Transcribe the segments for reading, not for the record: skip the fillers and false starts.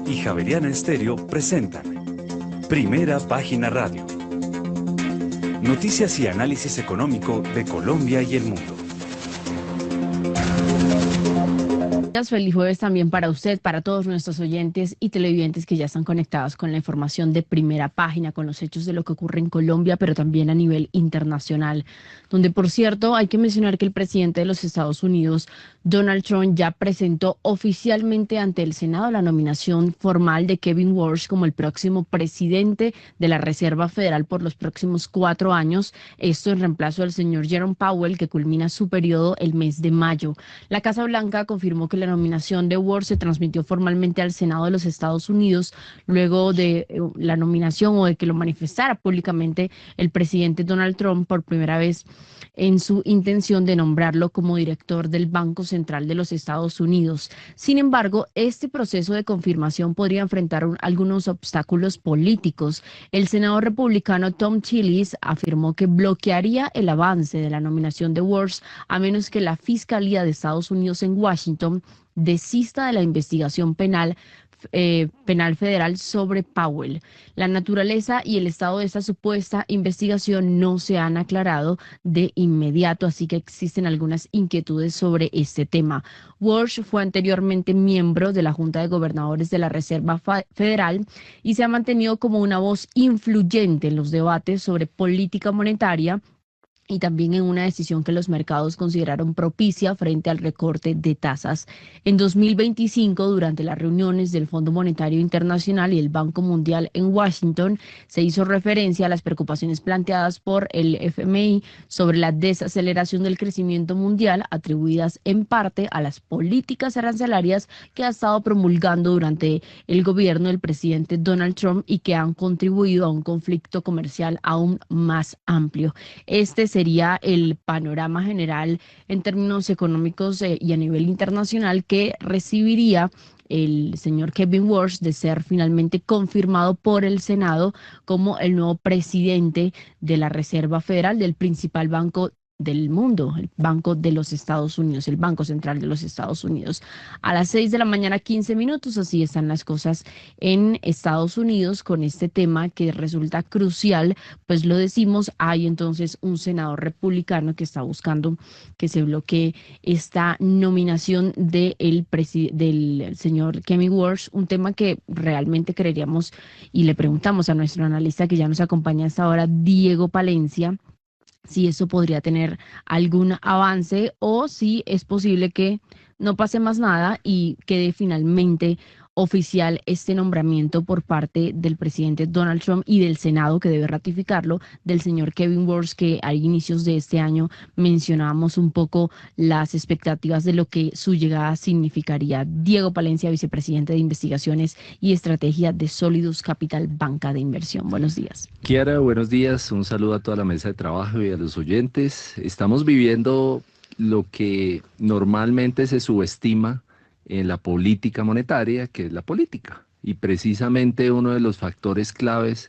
y Javeriana Estéreo presentan Primera Página Radio. Noticias y análisis económico de Colombia y el mundo. Feliz jueves también para usted, para todos nuestros oyentes y televidentes que ya están conectados con la información de Primera Página, con los hechos de lo que ocurre en Colombia, pero también a nivel internacional, donde, por cierto, hay que mencionar que el presidente de los Estados Unidos, Donald Trump, ya presentó oficialmente ante el Senado la nominación formal de Kevin Warsh como el próximo presidente de la Reserva Federal por los próximos 4 años, esto en reemplazo del señor Jerome Powell, que culmina su periodo el mes de mayo. La Casa Blanca confirmó que la nominación de Warsh se transmitió formalmente al Senado de los Estados Unidos luego de la nominación o de que lo manifestara públicamente el presidente Donald Trump por primera vez en su intención de nombrarlo como director del Banco Central de los Estados Unidos. Sin embargo, este proceso de confirmación podría enfrentar algunos obstáculos políticos. El senador republicano Tom Tillis afirmó que bloquearía el avance de la nominación de Warsh a menos que la Fiscalía de Estados Unidos en Washington desista de la investigación penal federal sobre Powell. La naturaleza y el estado de esta supuesta investigación no se han aclarado de inmediato, así que existen algunas inquietudes sobre este tema. Warsh fue anteriormente miembro de la Junta de Gobernadores de la Reserva Federal y se ha mantenido como una voz influyente en los debates sobre política monetaria y también en una decisión que los mercados consideraron propicia frente al recorte de tasas. En 2025, durante las reuniones del Fondo Monetario Internacional y el Banco Mundial en Washington, se hizo referencia a las preocupaciones planteadas por el FMI sobre la desaceleración del crecimiento mundial, atribuidas en parte a las políticas arancelarias que ha estado promulgando durante el gobierno del presidente Donald Trump y que han contribuido a un conflicto comercial aún más amplio. Este sería el panorama general en términos económicos y a nivel internacional que recibiría el señor Kevin Warsh de ser finalmente confirmado por el Senado como el nuevo presidente de la Reserva Federal, del principal banco del mundo, el Banco de los Estados Unidos, el Banco Central de los Estados Unidos. A las 6 de la mañana, 15 minutos, así están las cosas en Estados Unidos con este tema que resulta crucial, pues lo decimos, hay entonces un senador republicano que está buscando que se bloquee esta nominación del señor Kevin Warsh, un tema que realmente creeríamos y le preguntamos a nuestro analista que ya nos acompaña hasta ahora, Diego Palencia, si eso podría tener algún avance o si es posible que no pase más nada y quede finalmente oficial este nombramiento por parte del presidente Donald Trump y del Senado, que debe ratificarlo, del señor Kevin Warsh, que a inicios de este año mencionábamos un poco las expectativas de lo que su llegada significaría. Diego Palencia, vicepresidente de Investigaciones y Estrategia de Solidus Capital, banca de inversión. Buenos días. Kiara, buenos días. Un saludo a toda la mesa de trabajo y a los oyentes. Estamos viviendo lo que normalmente se subestima en la política monetaria, que es la política. Y precisamente uno de los factores claves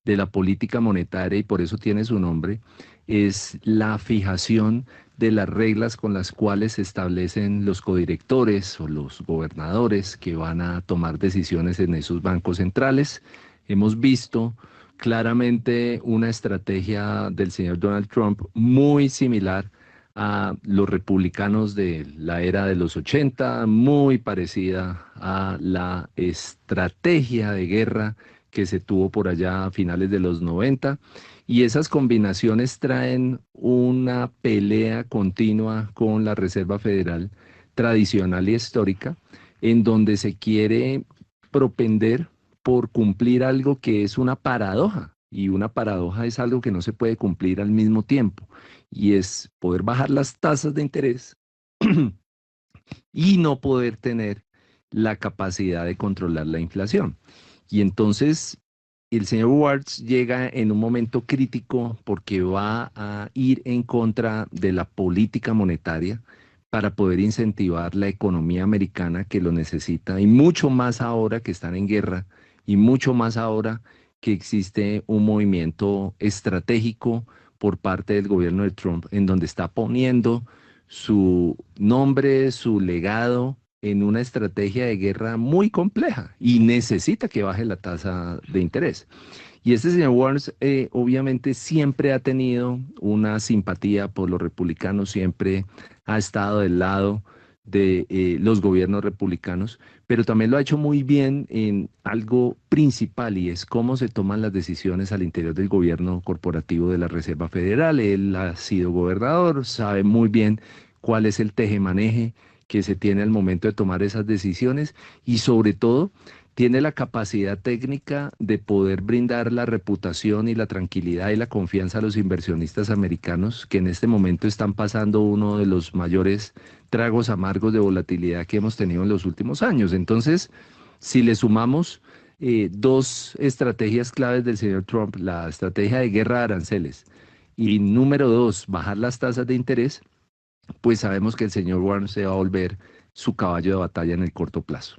de la política monetaria, y por eso tiene su nombre, es la fijación de las reglas con las cuales se establecen los codirectores o los gobernadores que van a tomar decisiones en esos bancos centrales. Hemos visto claramente una estrategia del señor Donald Trump muy similar a los republicanos de la era de los 80, muy parecida a la estrategia de guerra que se tuvo por allá a finales de los 90, y esas combinaciones traen una pelea continua con la Reserva Federal tradicional y histórica, en donde se quiere propender por cumplir algo que es una paradoja, y una paradoja es algo que no se puede cumplir al mismo tiempo, y es poder bajar las tasas de interés y no poder tener la capacidad de controlar la inflación. Y entonces el señor Warsh llega en un momento crítico porque va a ir en contra de la política monetaria para poder incentivar la economía americana que lo necesita, y mucho más ahora que están en guerra, y mucho más ahora que existe un movimiento estratégico por parte del gobierno de Trump, en donde está poniendo su nombre, su legado en una estrategia de guerra muy compleja y necesita que baje la tasa de interés. Y este señor Warnes obviamente siempre ha tenido una simpatía por los republicanos, siempre ha estado del lado de los gobiernos republicanos, pero también lo ha hecho muy bien en algo principal y es cómo se toman las decisiones al interior del gobierno corporativo de la Reserva Federal. Él ha sido gobernador, sabe muy bien cuál es el tejemaneje que se tiene al momento de tomar esas decisiones y sobre todo tiene la capacidad técnica de poder brindar la reputación y la tranquilidad y la confianza a los inversionistas americanos que en este momento están pasando uno de los mayores tragos amargos de volatilidad que hemos tenido en los últimos años. Entonces, si le sumamos dos estrategias claves del señor Trump, la estrategia de guerra de aranceles y número dos, bajar las tasas de interés, pues sabemos que el señor Warren se va a volver su caballo de batalla en el corto plazo.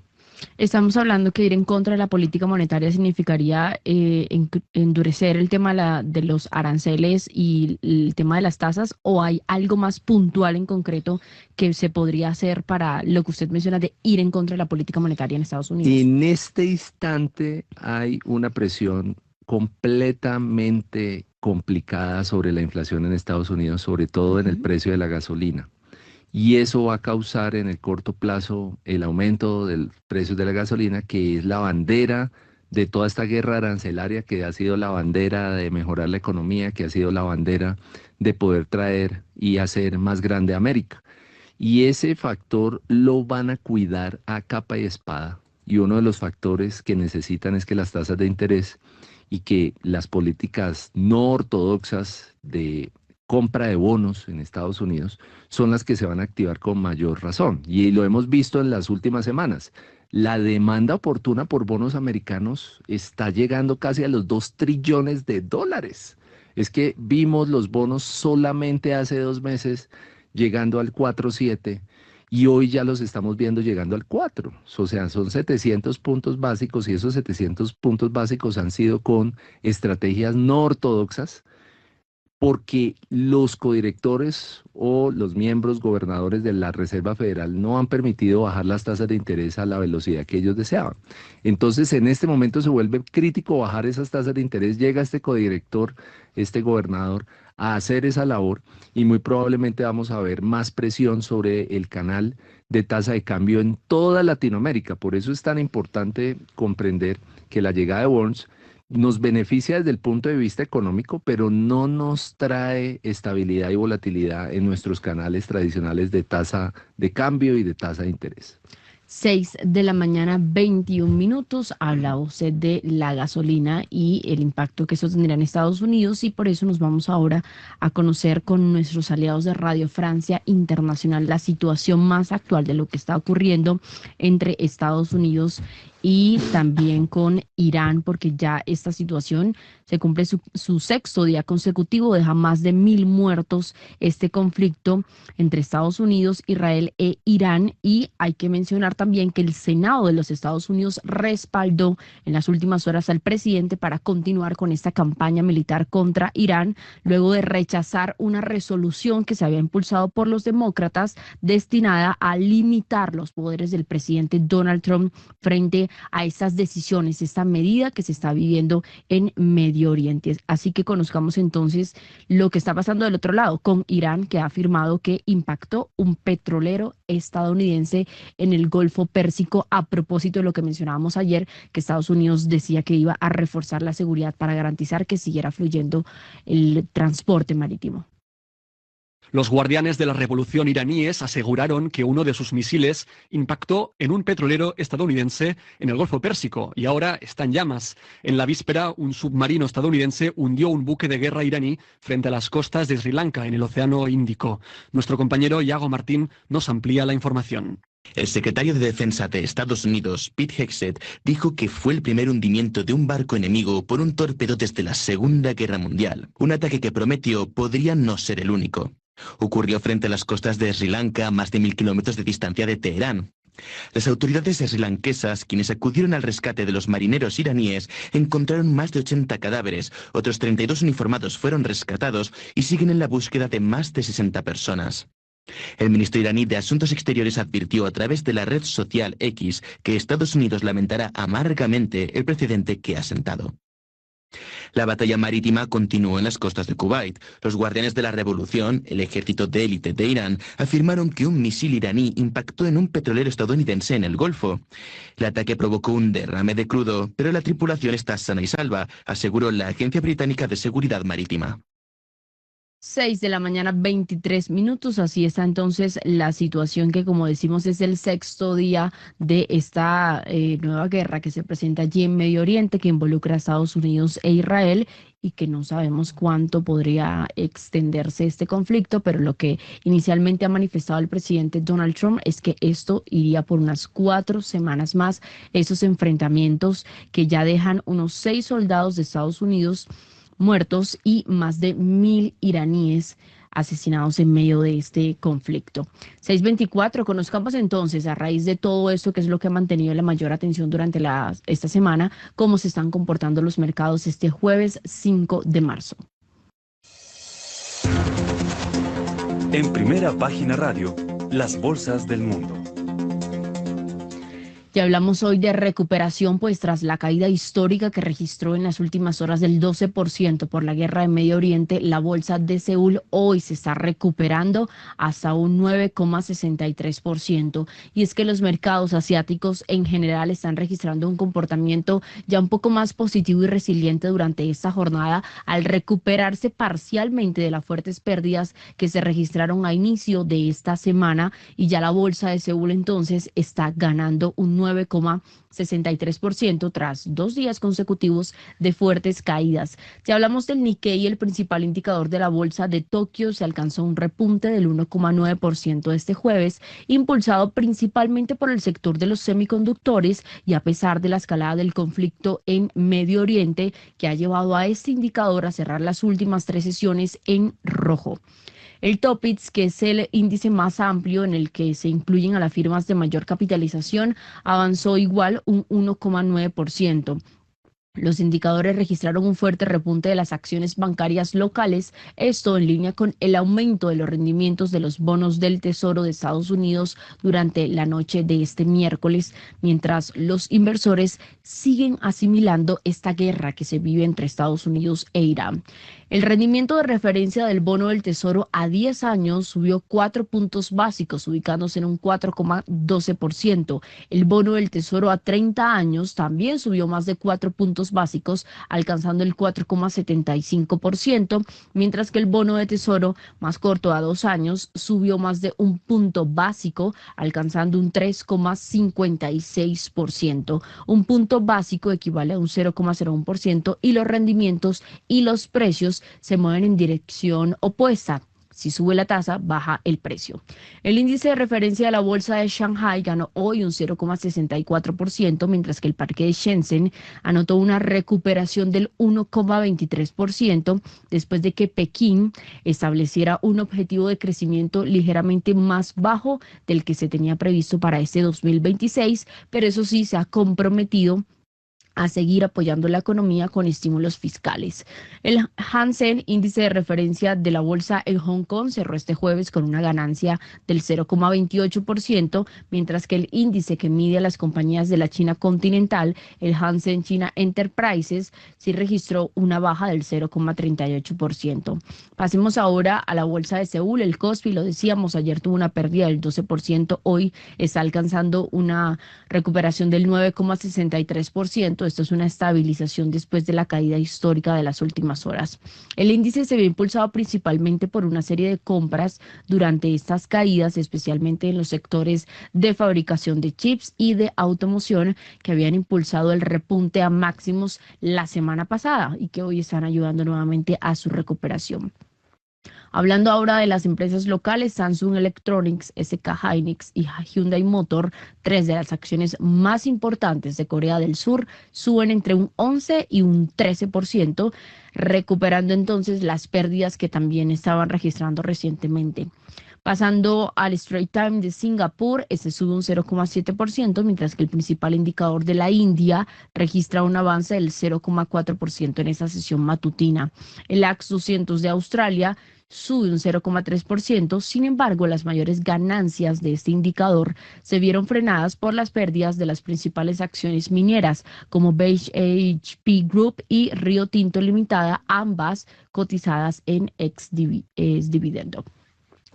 Estamos hablando que ir en contra de la política monetaria significaría endurecer el tema de los aranceles y el tema de las tasas, ¿o hay algo más puntual en concreto que se podría hacer para lo que usted menciona de ir en contra de la política monetaria en Estados Unidos? En este instante hay una presión completamente complicada sobre la inflación en Estados Unidos, sobre todo en el precio de la gasolina. Y eso va a causar en el corto plazo el aumento del precio de la gasolina, que es la bandera de toda esta guerra arancelaria, que ha sido la bandera de mejorar la economía, que ha sido la bandera de poder traer y hacer más grande América. Y ese factor lo van a cuidar a capa y espada. Y uno de los factores que necesitan es que las tasas de interés y que las políticas no ortodoxas de compra de bonos en Estados Unidos son las que se van a activar con mayor razón. Y lo hemos visto en las últimas semanas. La demanda oportuna por bonos americanos está llegando casi a los 2 trillones de dólares. Es que vimos los bonos solamente hace 2 meses llegando al 4.7 y hoy ya los estamos viendo llegando al 4. O sea, son 700 puntos básicos y esos 700 puntos básicos han sido con estrategias no ortodoxas, porque los codirectores o los miembros gobernadores de la Reserva Federal no han permitido bajar las tasas de interés a la velocidad que ellos deseaban. Entonces, en este momento se vuelve crítico bajar esas tasas de interés. Llega este codirector, este gobernador, a hacer esa labor y muy probablemente vamos a ver más presión sobre el canal de tasa de cambio en toda Latinoamérica. Por eso es tan importante comprender que la llegada de Burns nos beneficia desde el punto de vista económico, pero no nos trae estabilidad y volatilidad en nuestros canales tradicionales de tasa de cambio y de tasa de interés. 6 de la mañana, 21 minutos. Habla usted de la gasolina y el impacto que eso tendrá en Estados Unidos y por eso nos vamos ahora a conocer con nuestros aliados de Radio Francia Internacional la situación más actual de lo que está ocurriendo entre Estados Unidos y también con Irán, porque ya esta situación se cumple su 6º día consecutivo, deja más de 1.000 muertos este conflicto entre Estados Unidos, Israel e Irán, y hay que mencionar también que el Senado de los Estados Unidos respaldó en las últimas horas al presidente para continuar con esta campaña militar contra Irán, luego de rechazar una resolución que se había impulsado por los demócratas destinada a limitar los poderes del presidente Donald Trump frente a estas decisiones, esta medida que se está viviendo en Medio Oriente. Así que conozcamos entonces lo que está pasando del otro lado con Irán, que ha afirmado que impactó un petrolero estadounidense en el Golfo Pérsico, a propósito de lo que mencionábamos ayer, que Estados Unidos decía que iba a reforzar la seguridad para garantizar que siguiera fluyendo el transporte marítimo. Los guardianes de la revolución iraníes aseguraron que uno de sus misiles impactó en un petrolero estadounidense en el Golfo Pérsico y ahora está en llamas. En la víspera, un submarino estadounidense hundió un buque de guerra iraní frente a las costas de Sri Lanka, en el Océano Índico. Nuestro compañero Iago Martín nos amplía la información. El secretario de Defensa de Estados Unidos, Pete Hegseth, dijo que fue el primer hundimiento de un barco enemigo por un torpedo desde la Segunda Guerra Mundial. Un ataque que prometió podría no ser el único. Ocurrió frente a las costas de Sri Lanka, a más de 1.000 kilómetros de distancia de Teherán. Las autoridades srilanquesas, quienes acudieron al rescate de los marineros iraníes, encontraron más de 80 cadáveres, otros 32 uniformados fueron rescatados y siguen en la búsqueda de más de 60 personas. El ministro iraní de Asuntos Exteriores advirtió a través de la red social X que Estados Unidos lamentará amargamente el precedente que ha sentado. La batalla marítima continuó en las costas de Kuwait. Los guardianes de la revolución, el ejército de élite de Irán, afirmaron que un misil iraní impactó en un petrolero estadounidense en el Golfo. El ataque provocó un derrame de crudo, pero la tripulación está sana y salva, aseguró la Agencia Británica de Seguridad Marítima. 6 de la mañana, 23 minutos. Así está entonces la situación que, como decimos, es el sexto día de esta nueva guerra que se presenta allí en Medio Oriente, que involucra a Estados Unidos e Israel y que no sabemos cuánto podría extenderse este conflicto, pero lo que inicialmente ha manifestado el presidente Donald Trump es que esto iría por unas 4 semanas más, esos enfrentamientos que ya dejan unos 6 soldados de Estados Unidos muertos y más de 1.000 iraníes asesinados en medio de este conflicto. 6:24, conozcamos entonces, a raíz de todo esto, que es lo que ha mantenido la mayor atención durante esta semana, cómo se están comportando los mercados este jueves 5 de marzo. En Primera Página Radio, las bolsas del mundo. Ya hablamos hoy de recuperación, pues tras la caída histórica que registró en las últimas horas del 12% por la guerra en Medio Oriente, la bolsa de Seúl hoy se está recuperando hasta un 9,63%. Y es que los mercados asiáticos en general están registrando un comportamiento ya un poco más positivo y resiliente durante esta jornada, al recuperarse parcialmente de las fuertes pérdidas que se registraron a inicio de esta semana, y ya la bolsa de Seúl entonces está ganando un 9,63% tras 2 días consecutivos de fuertes caídas. Si hablamos del Nikkei, el principal indicador de la bolsa de Tokio, se alcanzó un repunte del 1,9% este jueves, impulsado principalmente por el sector de los semiconductores y a pesar de la escalada del conflicto en Medio Oriente, que ha llevado a este indicador a cerrar las últimas 3 sesiones en rojo. El Topix, que es el índice más amplio en el que se incluyen a las firmas de mayor capitalización, avanzó igual un 1,9%. Los indicadores registraron un fuerte repunte de las acciones bancarias locales, esto en línea con el aumento de los rendimientos de los bonos del Tesoro de Estados Unidos durante la noche de este miércoles, mientras los inversores siguen asimilando esta guerra que se vive entre Estados Unidos e Irán. El rendimiento de referencia del bono del Tesoro a 10 años subió 4 puntos básicos, ubicándose en un 4,12%. El bono del Tesoro a 30 años también subió más de 4 puntos básicos, alcanzando el 4,75%, mientras que el bono de Tesoro más corto a 2 años subió más de un punto básico, alcanzando un 3,56%. Un punto básico equivale a un 0,01% y los rendimientos y los precios se mueven en dirección opuesta. Si sube la tasa, baja el precio. El índice de referencia de la bolsa de Shanghai ganó hoy un 0,64%, mientras que el parque de Shenzhen anotó una recuperación del 1,23%, después de que Pekín estableciera un objetivo de crecimiento ligeramente más bajo del que se tenía previsto para este 2026, pero eso sí se ha comprometido a seguir apoyando la economía con estímulos fiscales. El Hang Seng, índice de referencia de la bolsa en Hong Kong, cerró este jueves con una ganancia del 0,28%, mientras que el índice que mide a las compañías de la China continental, el Hang Seng China Enterprises, sí registró una baja del 0,38%. Pasemos ahora a la bolsa de Seúl. El Kospi, lo decíamos, ayer tuvo una pérdida del 12%, hoy está alcanzando una recuperación del 9,63%. Esto es una estabilización después de la caída histórica de las últimas horas. El índice se ve impulsado principalmente por una serie de compras durante estas caídas, especialmente en los sectores de fabricación de chips y de automoción, que habían impulsado el repunte a máximos la semana pasada y que hoy están ayudando nuevamente a su recuperación. Hablando ahora de las empresas locales, Samsung Electronics, SK Hynix y Hyundai Motor, 3 de las acciones más importantes de Corea del Sur, suben entre un 11 y un 13%, recuperando entonces las pérdidas que también estaban registrando recientemente. Pasando al Straits Times de Singapur, este sube un 0,7%, mientras que el principal indicador de la India registra un avance del 0,4% en esa sesión matutina. El AX 200 de Australia sube un 0,3%. Sin embargo, las mayores ganancias de este indicador se vieron frenadas por las pérdidas de las principales acciones mineras, como BHP Group y Río Tinto Limitada, ambas cotizadas en ex dividendo.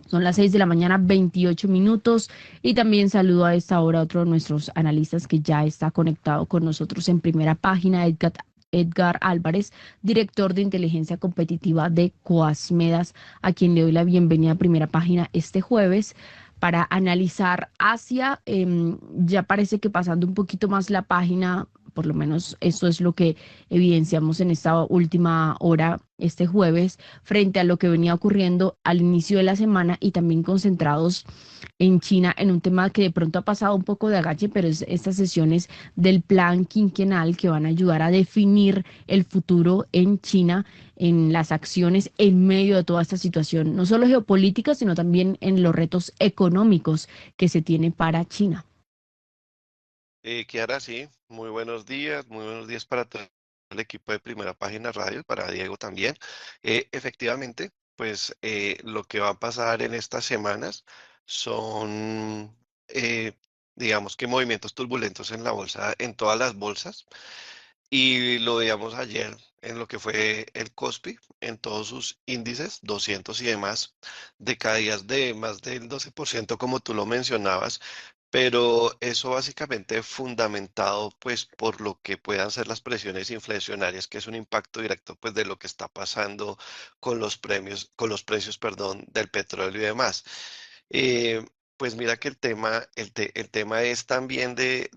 Son las 6 de la mañana, 28 minutos. Y también saludo a esta hora a otro de nuestros analistas que ya está conectado con nosotros en primera página, Edgar Álvarez, director de inteligencia competitiva de Coasmedas, a quien le doy la bienvenida a primera página este jueves para analizar Asia. Ya parece que pasando un poquito más la página, por lo menos eso es lo que evidenciamos en esta última hora, este jueves, frente a lo que venía ocurriendo al inicio de la semana y también concentrados en China en un tema que de pronto ha pasado un poco de agache, pero es estas sesiones del plan quinquenal que van a ayudar a definir el futuro en China, en las acciones en medio de toda esta situación, no solo geopolítica, sino también en los retos económicos que se tiene para China. Kiara, sí, muy buenos días para todo el equipo de Primera Página Radio, para Diego también. Efectivamente, pues lo que va a pasar en estas semanas son, digamos que movimientos turbulentos en la bolsa, en todas las bolsas, y lo veíamos ayer en lo que fue el Kospi, en todos sus índices, 200 y demás, decaídas de más del 12%, como tú lo mencionabas, pero eso básicamente fundamentado pues por lo que puedan ser las presiones inflacionarias, que es un impacto directo pues de lo que está pasando con los precios, perdón, del petróleo y demás. Eh, pues mira que el tema es también de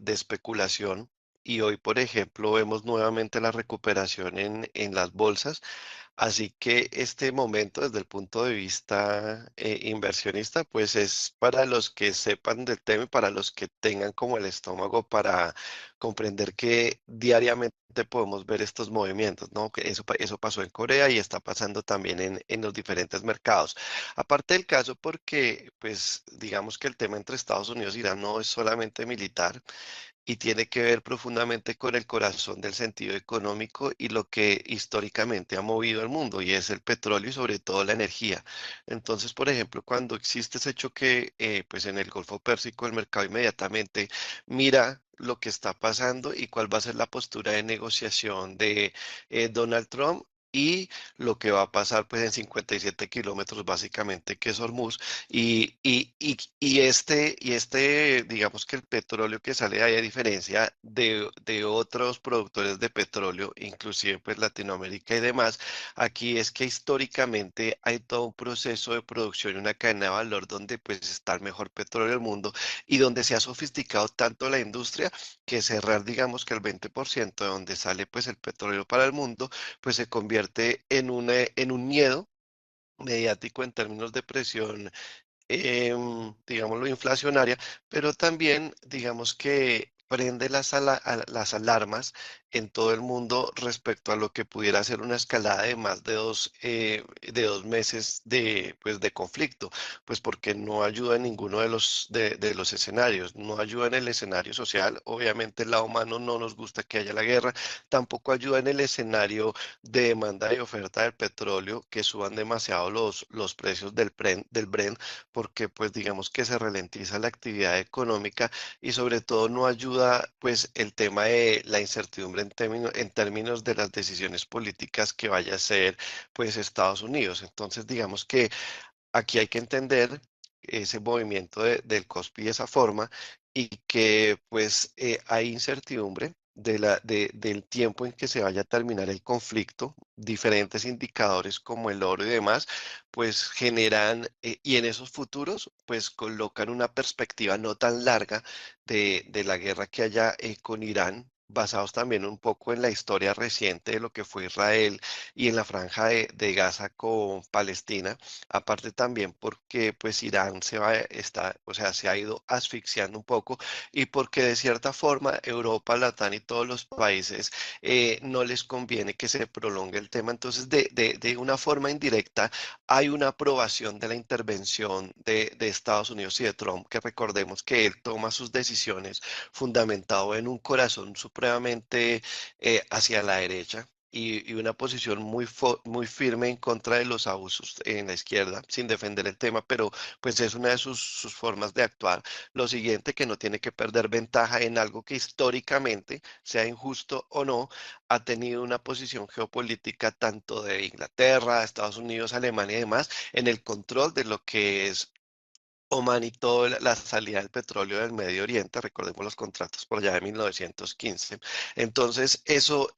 especulación. Y hoy, por ejemplo, vemos nuevamente la recuperación en las bolsas. Así que este momento, desde el punto de vista inversionista, pues es para los que sepan del tema y para los que tengan como el estómago para comprender que diariamente podemos ver estos movimientos, ¿no? Que eso pasó en Corea y está pasando también en los diferentes mercados. Aparte del caso, porque pues digamos que el tema entre Estados Unidos e Irán no es solamente militar, y tiene que ver profundamente con el corazón del sentido económico y lo que históricamente ha movido el mundo, y es el petróleo y sobre todo la energía. Entonces, por ejemplo, cuando existe ese choque, pues en el Golfo Pérsico, el mercado inmediatamente mira lo que está pasando y cuál va a ser la postura de negociación de Donald Trump. Y lo que va a pasar pues en 57 kilómetros básicamente, que es Hormuz, digamos que el petróleo que sale de ahí, a diferencia de otros productores de petróleo, inclusive pues Latinoamérica y demás, aquí es que históricamente hay todo un proceso de producción y una cadena de valor donde pues está el mejor petróleo del mundo y donde se ha sofisticado tanto la industria que cerrar, digamos que el 20% de donde sale pues el petróleo para el mundo, pues se convierte en un miedo mediático en términos de presión, digámoslo, inflacionaria, pero también, digamos que prende las alarmas en todo el mundo respecto a lo que pudiera ser una escalada de más de 2 meses pues, de conflicto, pues porque no ayuda en ninguno de los escenarios, no ayuda en el escenario social, obviamente el lado humano no nos gusta que haya la guerra, tampoco ayuda en el escenario de demanda y oferta del petróleo, que suban demasiado los precios del Brent, porque pues digamos que se ralentiza la actividad económica y sobre todo no ayuda pues el tema de la incertidumbre en términos de las decisiones políticas que vaya a hacer pues Estados Unidos. Entonces digamos que aquí hay que entender ese movimiento del COSPI de esa forma y que pues hay incertidumbre del tiempo en que se vaya a terminar el conflicto. Diferentes indicadores como el oro y demás, pues generan, y en esos futuros, pues colocan una perspectiva no tan larga de la guerra que haya con Irán, basados también un poco en la historia reciente de lo que fue Israel y en la franja de Gaza con Palestina. Aparte también porque pues Irán o sea, se ha ido asfixiando un poco y porque de cierta forma Europa, Latam y todos los países no les conviene que se prolongue el tema. Entonces, de una forma indirecta, hay una aprobación de la intervención de Estados Unidos y de Trump, que recordemos que él toma sus decisiones fundamentado en un corazón supremamente hacia la derecha. y una posición muy firme en contra de los abusos en la izquierda, sin defender el tema, pero pues es una de sus formas de actuar. Lo siguiente, que no tiene que perder ventaja en algo que históricamente, sea injusto o no, ha tenido una posición geopolítica tanto de Inglaterra, Estados Unidos, Alemania y demás, en el control de lo que es Oman y toda la salida del petróleo del Medio Oriente. Recordemos los contratos por allá de 1915. Entonces, eso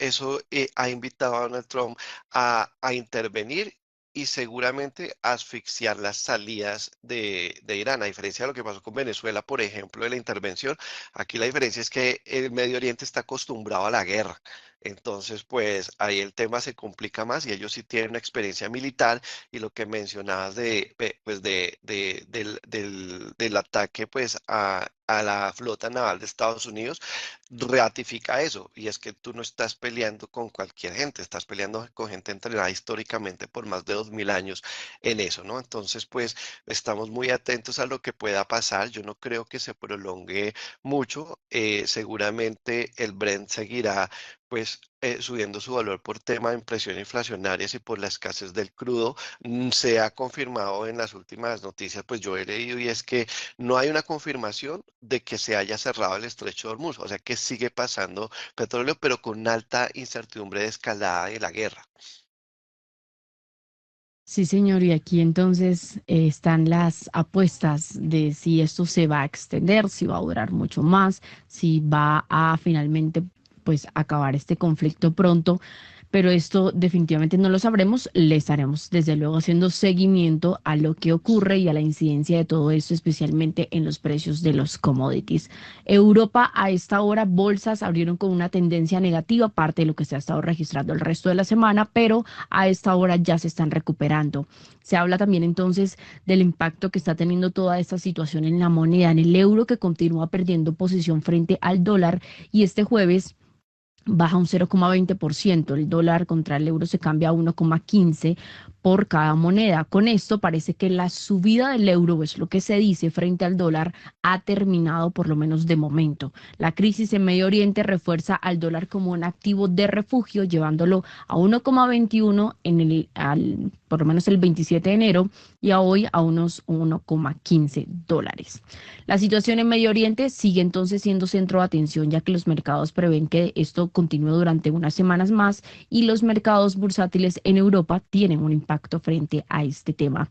ha invitado a Donald Trump a intervenir y seguramente asfixiar las salidas de Irán. A diferencia de lo que pasó con Venezuela, por ejemplo, de la intervención, aquí la diferencia es que el Medio Oriente está acostumbrado a la guerra. Entonces, pues ahí el tema se complica más y ellos sí tienen una experiencia militar, y lo que mencionabas del ataque pues a la flota naval de Estados Unidos ratifica eso, y es que tú no estás peleando con cualquier gente, estás peleando con gente entrenada históricamente por más de 2000 años en eso, ¿no? Entonces, pues estamos muy atentos a lo que pueda pasar. Yo no creo que se prolongue mucho. Seguramente el Brent seguirá pues subiendo su valor por tema de presión inflacionarias y por la escasez del crudo. Se ha confirmado en las últimas noticias, pues yo he leído, y es que no hay una confirmación de que se haya cerrado el estrecho de Hormuz, o sea que sigue pasando petróleo, pero con alta incertidumbre de escalada de la guerra. Sí, señor, y aquí entonces están las apuestas de si esto se va a extender, si va a durar mucho más, si va a finalmente pues acabar este conflicto pronto, pero esto definitivamente no lo sabremos. Le estaremos desde luego haciendo seguimiento a lo que ocurre y a la incidencia de todo esto, especialmente en los precios de los commodities. Europa, a esta hora, bolsas abrieron con una tendencia negativa, parte de lo que se ha estado registrando el resto de la semana, pero a esta hora ya se están recuperando. Se habla también entonces del impacto que está teniendo toda esta situación en la moneda, en el euro, que continúa perdiendo posición frente al dólar, y este jueves baja un 0,20%. El dólar contra el euro se cambia a 1,15 por cada moneda. Con esto parece que la subida del euro, es lo que se dice, frente al dólar, ha terminado, por lo menos de momento. La crisis en Medio Oriente refuerza al dólar como un activo de refugio, llevándolo a 1,21 por lo menos el 27 de enero, y a hoy a unos 1,15 dólares. La situación en Medio Oriente sigue entonces siendo centro de atención, ya que los mercados prevén que esto continúe durante unas semanas más, y los mercados bursátiles en Europa tienen un impacto frente a este tema.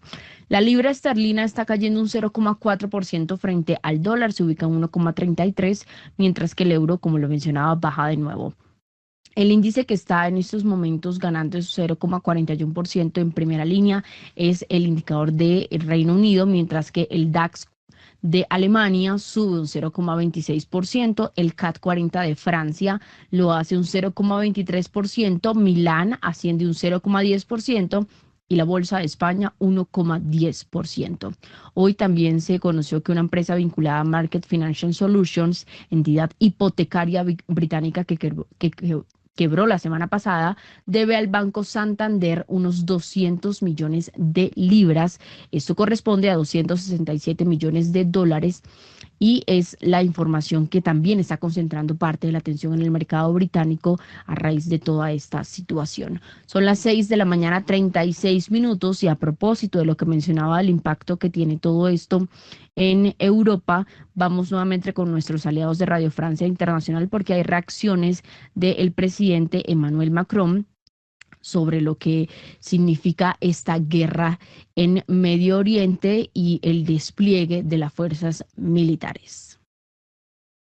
La libra esterlina está cayendo un 0,4% frente al dólar, se ubica en 1,33, mientras que el euro, como lo mencionaba, baja de nuevo. El índice que está en estos momentos ganando es 0,41% en primera línea, es el indicador del Reino Unido, mientras que el DAX de Alemania sube un 0,26%, el CAC 40 de Francia lo hace un 0,23%, Milán asciende un 0,10%, y la Bolsa de España 1,10%. Hoy también se conoció que una empresa vinculada a Market Financial Solutions, entidad hipotecaria británica que quebró la semana pasada, debe al Banco Santander unos 200 millones de libras. Esto corresponde a 267 millones de dólares, y es la información que también está concentrando parte de la atención en el mercado británico a raíz de toda esta situación. Son las 6 de la mañana, 36 minutos, y a propósito de lo que mencionaba, el impacto que tiene todo esto en Europa, vamos nuevamente con nuestros aliados de Radio Francia Internacional, porque hay reacciones del presidente Emmanuel Macron sobre lo que significa esta guerra en Medio Oriente y el despliegue de las fuerzas militares.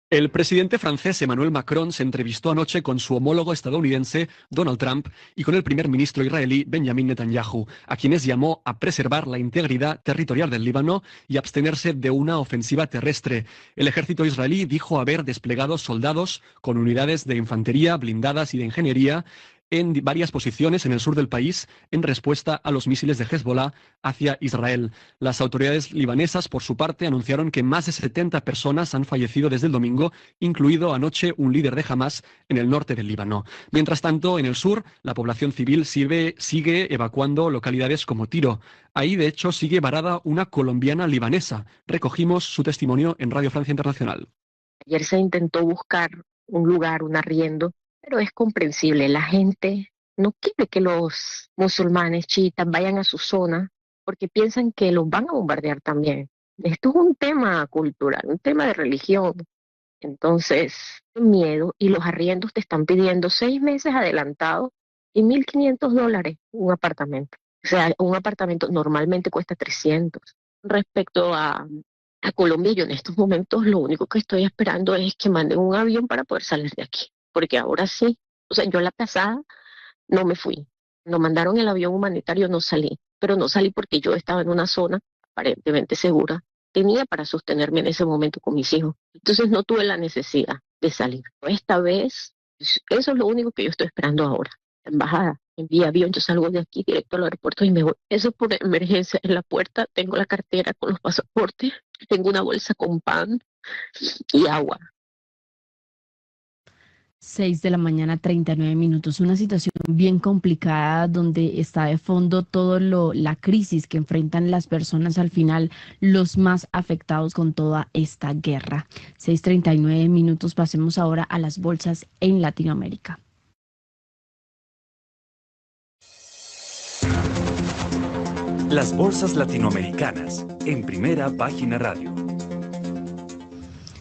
El presidente francés Emmanuel Macron se entrevistó anoche con su homólogo estadounidense Donald Trump y con el primer ministro israelí Benjamin Netanyahu, a quienes llamó a preservar la integridad territorial del Líbano y abstenerse de una ofensiva terrestre. El ejército israelí dijo haber desplegado soldados con unidades de infantería, blindadas y de ingeniería en varias posiciones en el sur del país en respuesta a los misiles de Hezbollah hacia Israel. Las autoridades libanesas, por su parte, anunciaron que más de 70 personas han fallecido desde el domingo, incluido anoche un líder de Hamas en el norte del Líbano. Mientras tanto, en el sur, la población civil sigue evacuando localidades como Tiro. Ahí, de hecho, sigue varada una colombiana libanesa. Recogimos su testimonio en Radio Francia Internacional. Ayer se intentó buscar un lugar, un arriendo, pero es comprensible. La gente no quiere que los musulmanes chiitas vayan a su zona porque piensan que los van a bombardear también. Esto es un tema cultural, un tema de religión. Entonces, miedo y los arriendos te están pidiendo 6 meses adelantados y $1,500 un apartamento. O sea, un apartamento normalmente cuesta 300. Respecto a Colombia, yo en estos momentos lo único que estoy esperando es que manden un avión para poder salir de aquí, porque ahora sí, o sea, yo la pasada no me fui. Nos mandaron el avión humanitario, no salí, pero no salí porque yo estaba en una zona aparentemente segura. Tenía para sostenerme en ese momento con mis hijos. Entonces no tuve la necesidad de salir. Esta vez, eso es lo único que yo estoy esperando ahora. La embajada envía avión, yo salgo de aquí directo al aeropuerto y me voy. Eso es por emergencia. En la puerta tengo la cartera con los pasaportes, tengo una bolsa con pan y agua. 6 de la mañana, 39 minutos. Una situación bien complicada donde está de fondo la crisis que enfrentan las personas al final, los más afectados con toda esta guerra. 6:39 minutos. Pasemos ahora a las bolsas en Latinoamérica. Las bolsas latinoamericanas en Primera Página Radio.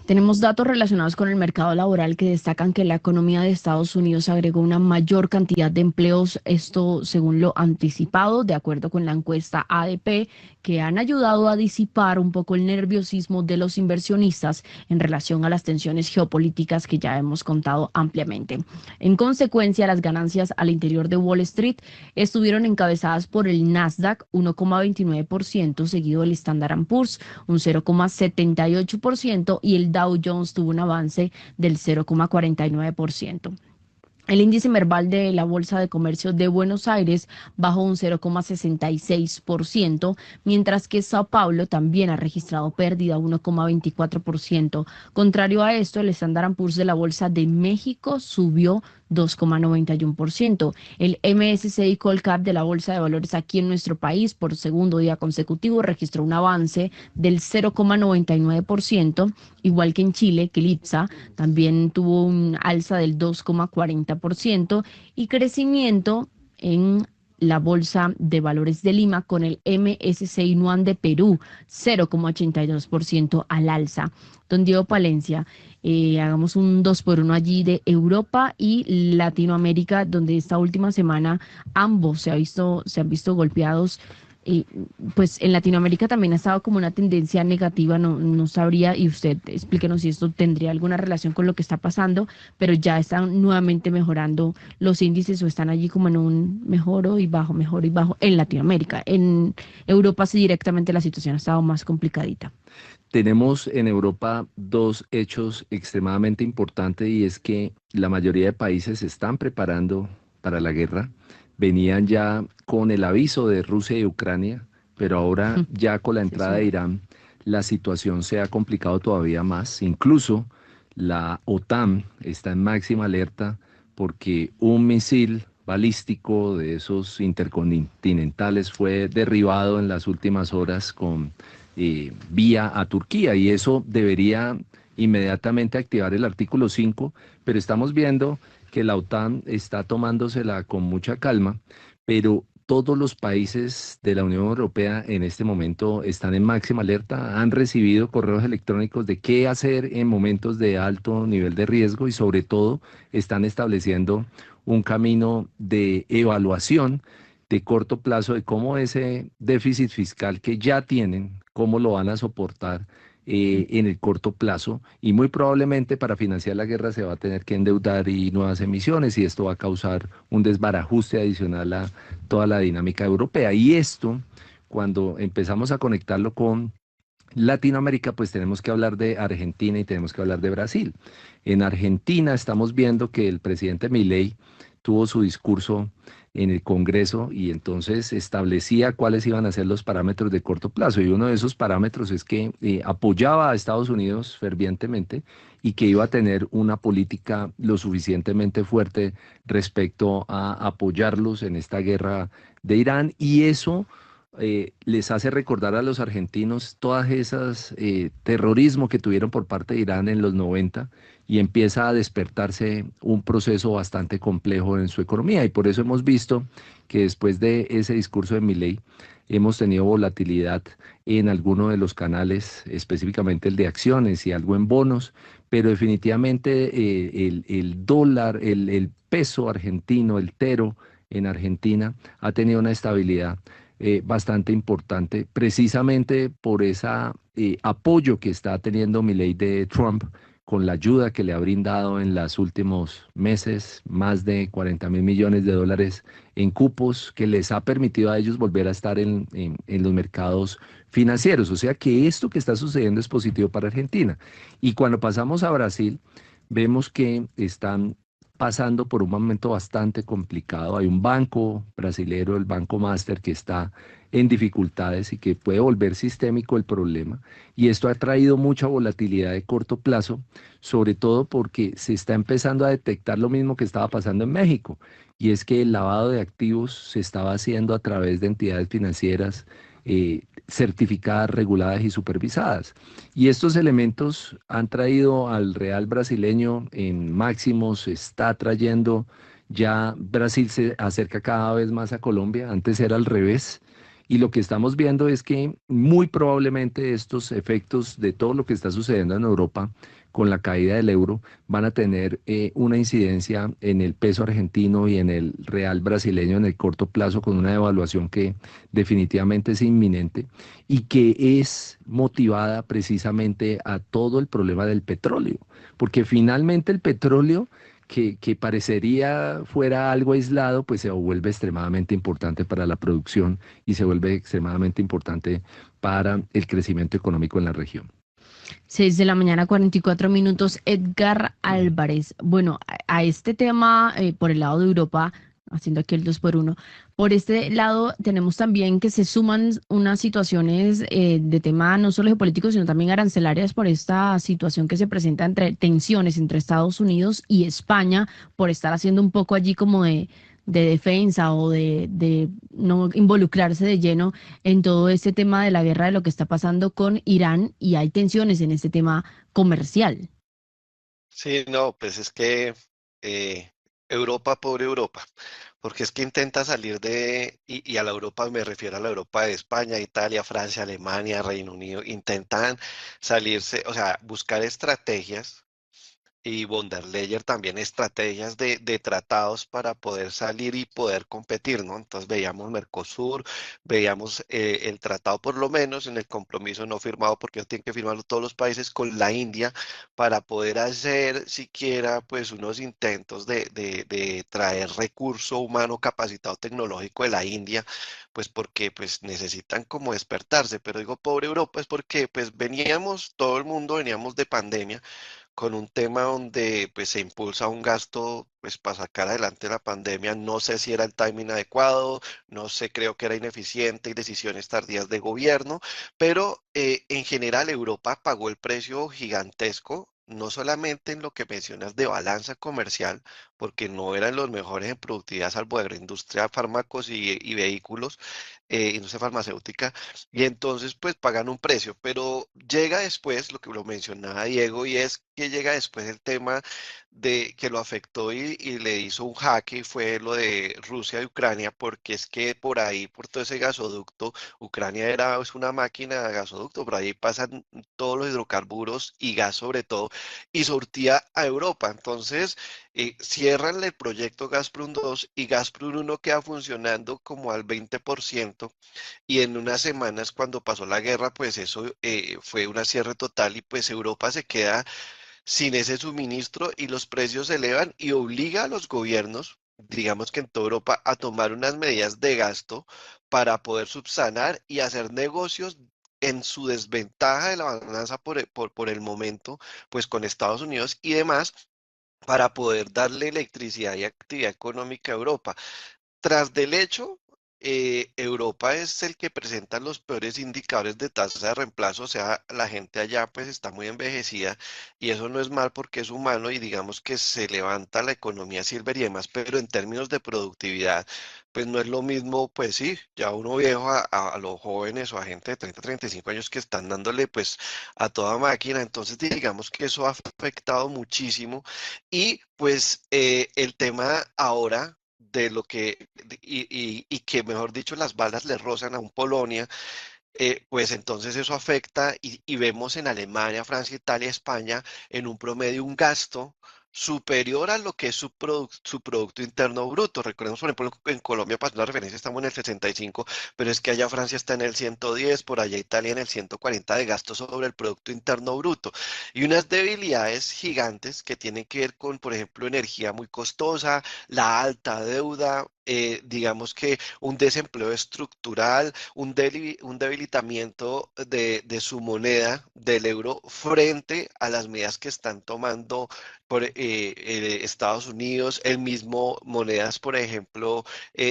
Tenemos datos relacionados con el mercado laboral que destacan que la economía de Estados Unidos agregó una mayor cantidad de empleos, esto según lo anticipado, de acuerdo con la encuesta ADP, que han ayudado a disipar un poco el nerviosismo de los inversionistas en relación a las tensiones geopolíticas que ya hemos contado ampliamente. En consecuencia, las ganancias al interior de Wall Street estuvieron encabezadas por el Nasdaq, 1,29%, seguido del Standard & Poor's, un 0,78%, y el Dow Jones tuvo un avance del 0,49%. El índice Merval de la Bolsa de Comercio de Buenos Aires bajó un 0,66%, mientras que Sao Paulo también ha registrado pérdida 1,24%. Contrario a esto, el Standard & Poor's de la Bolsa de México subió 2,91%. El MSCI Colcap de la Bolsa de Valores aquí en nuestro país por segundo día consecutivo registró un avance del 0,99%, igual que en Chile, que el IPSA también tuvo un alza del 2,40% y crecimiento en la Bolsa de Valores de Lima con el MSCI Nuan de Perú, 0,82% al alza. Don Diego Palencia, hagamos un 2x1 allí de Europa y Latinoamérica, donde esta última semana ambos se han visto golpeados. Pues en Latinoamérica también ha estado como una tendencia negativa, no sabría, y usted explíquenos si esto tendría alguna relación con lo que está pasando, pero ya están nuevamente mejorando los índices o están allí como en un mejor y bajo en Latinoamérica. En Europa sí directamente la situación ha estado más complicadita. Tenemos en Europa dos hechos extremadamente importantes y es que la mayoría de países se están preparando para la guerra. Venían ya con el aviso de Rusia y Ucrania, pero ahora ya con la entrada de Irán, la situación se ha complicado todavía más. Incluso la OTAN está en máxima alerta porque un misil balístico de esos intercontinentales fue derribado en las últimas horas con vía a Turquía y eso debería inmediatamente activar el artículo 5, pero estamos viendo que la OTAN está tomándosela con mucha calma, pero todos los países de la Unión Europea en este momento están en máxima alerta, han recibido correos electrónicos de qué hacer en momentos de alto nivel de riesgo y sobre todo están estableciendo un camino de evaluación de corto plazo de cómo ese déficit fiscal que ya tienen, cómo lo van a soportar en el corto plazo y muy probablemente para financiar la guerra se va a tener que endeudar y nuevas emisiones y esto va a causar un desbarajuste adicional a toda la dinámica europea. Y esto, cuando empezamos a conectarlo con Latinoamérica, pues tenemos que hablar de Argentina y tenemos que hablar de Brasil. En Argentina estamos viendo que el presidente Milei tuvo su discurso en el Congreso y entonces establecía cuáles iban a ser los parámetros de corto plazo. Y uno de esos parámetros es que apoyaba a Estados Unidos fervientemente y que iba a tener una política lo suficientemente fuerte respecto a apoyarlos en esta guerra de Irán. Y eso les hace recordar a los argentinos todas esas terrorismo que tuvieron por parte de Irán en los 90 y empieza a despertarse un proceso bastante complejo en su economía. Y por eso hemos visto que después de ese discurso de Milei hemos tenido volatilidad en alguno de los canales, específicamente el de acciones y algo en bonos, pero definitivamente el dólar, el peso argentino, el tero en Argentina ha tenido una estabilidad bastante importante, precisamente por ese apoyo que está teniendo Milei de Trump con la ayuda que le ha brindado en los últimos meses, más de 40.000 millones de dólares en cupos, que les ha permitido a ellos volver a estar en los mercados financieros. O sea que esto que está sucediendo es positivo para Argentina. Y cuando pasamos a Brasil, vemos que están pasando por un momento bastante complicado. Hay un banco brasilero, el Banco Master, que está en dificultades y que puede volver sistémico el problema. Y esto ha traído mucha volatilidad de corto plazo, sobre todo porque se está empezando a detectar lo mismo que estaba pasando en México, y es que el lavado de activos se estaba haciendo a través de entidades financieras certificadas, reguladas y supervisadas. Y estos elementos han traído al real brasileño en máximos, está trayendo, ya Brasil se acerca cada vez más a Colombia, antes era al revés. Y lo que estamos viendo es que muy probablemente estos efectos de todo lo que está sucediendo en Europa con la caída del euro van a tener una incidencia en el peso argentino y en el real brasileño en el corto plazo, con una devaluación que definitivamente es inminente y que es motivada precisamente a todo el problema del petróleo, porque finalmente el petróleo que parecería fuera algo aislado, pues se vuelve extremadamente importante para la producción y se vuelve extremadamente importante para el crecimiento económico en la región. 6 de la mañana, 44 minutos. Edgar Álvarez. Bueno, a este tema, por el lado de Europa, haciendo aquí el 2 por 1, por este lado tenemos también que se suman unas situaciones de tema no solo geopolítico, sino también arancelarias por esta situación que se presenta entre tensiones entre Estados Unidos y España, por estar haciendo un poco allí como de defensa o de no involucrarse de lleno en todo este tema de la guerra, de lo que está pasando con Irán, y hay tensiones en este tema comercial. Sí, no, pues es que eh, Europa, pobre Europa, porque es que intenta salir y a la Europa me refiero a la Europa de España, Italia, Francia, Alemania, Reino Unido, intentan salirse, o sea, buscar estrategias y von der Leyen también estrategias de tratados para poder salir y poder competir, ¿no? Entonces veíamos Mercosur, veíamos el tratado por lo menos en el compromiso no firmado, porque tienen que firmarlo todos los países con la India para poder hacer siquiera pues unos intentos de traer recurso humano capacitado tecnológico de la India, pues porque pues necesitan como despertarse, pero digo pobre Europa es porque pues veníamos, todo el mundo veníamos de pandemia con un tema donde pues se impulsa un gasto pues para sacar adelante la pandemia. No sé si era el timing adecuado, no sé, creo que era ineficiente y decisiones tardías de gobierno, pero en general Europa pagó el precio gigantesco. No solamente en lo que mencionas de balanza comercial, porque no eran los mejores en productividad, salvo de la industria de fármacos y vehículos, industria farmacéutica, y entonces pues pagan un precio, pero llega después lo que lo mencionaba Diego, y es que llega después el tema de que lo afectó y le hizo un jaque, y fue lo de Rusia y Ucrania, porque es que por ahí, por todo ese gasoducto, Ucrania es una máquina de gasoducto, por ahí pasan todos los hidrocarburos y gas sobre todo, y surtía a Europa. Entonces cierran el proyecto Gazprom 2 y Gazprom 1 queda funcionando como al 20%, y en unas semanas cuando pasó la guerra, pues eso fue un cierre total, y pues Europa se queda sin ese suministro y los precios se elevan y obliga a los gobiernos, digamos que en toda Europa, a tomar unas medidas de gasto para poder subsanar y hacer negocios en su desventaja de la balanza por el momento, pues con Estados Unidos y demás, para poder darle electricidad y actividad económica a Europa. Tras del hecho, Europa es el que presenta los peores indicadores de tasa de reemplazo, o sea, la gente allá pues está muy envejecida y eso no es mal porque es humano y digamos que se levanta la economía silver y demás, pero en términos de productividad, pues no es lo mismo, pues sí, ya uno viejo a los jóvenes o a gente de 30, 35 años que están dándole pues a toda máquina, entonces digamos que eso ha afectado muchísimo y pues el tema ahora de lo que, y que mejor dicho, las balas le rozan a un Polonia, pues entonces eso afecta y vemos en Alemania, Francia, Italia, España, en un promedio un gasto superior a lo que es su Producto Interno Bruto. Recordemos, por ejemplo, en Colombia, para una referencia, estamos en el 65, pero es que allá Francia está en el 110, por allá Italia en el 140 de gasto sobre el Producto Interno Bruto. Y unas debilidades gigantes que tienen que ver con, por ejemplo, energía muy costosa, la alta deuda, digamos que un desempleo estructural, un debilitamiento de su moneda, del euro, frente a las medidas que están tomando por Estados Unidos, el mismo monedas, por ejemplo,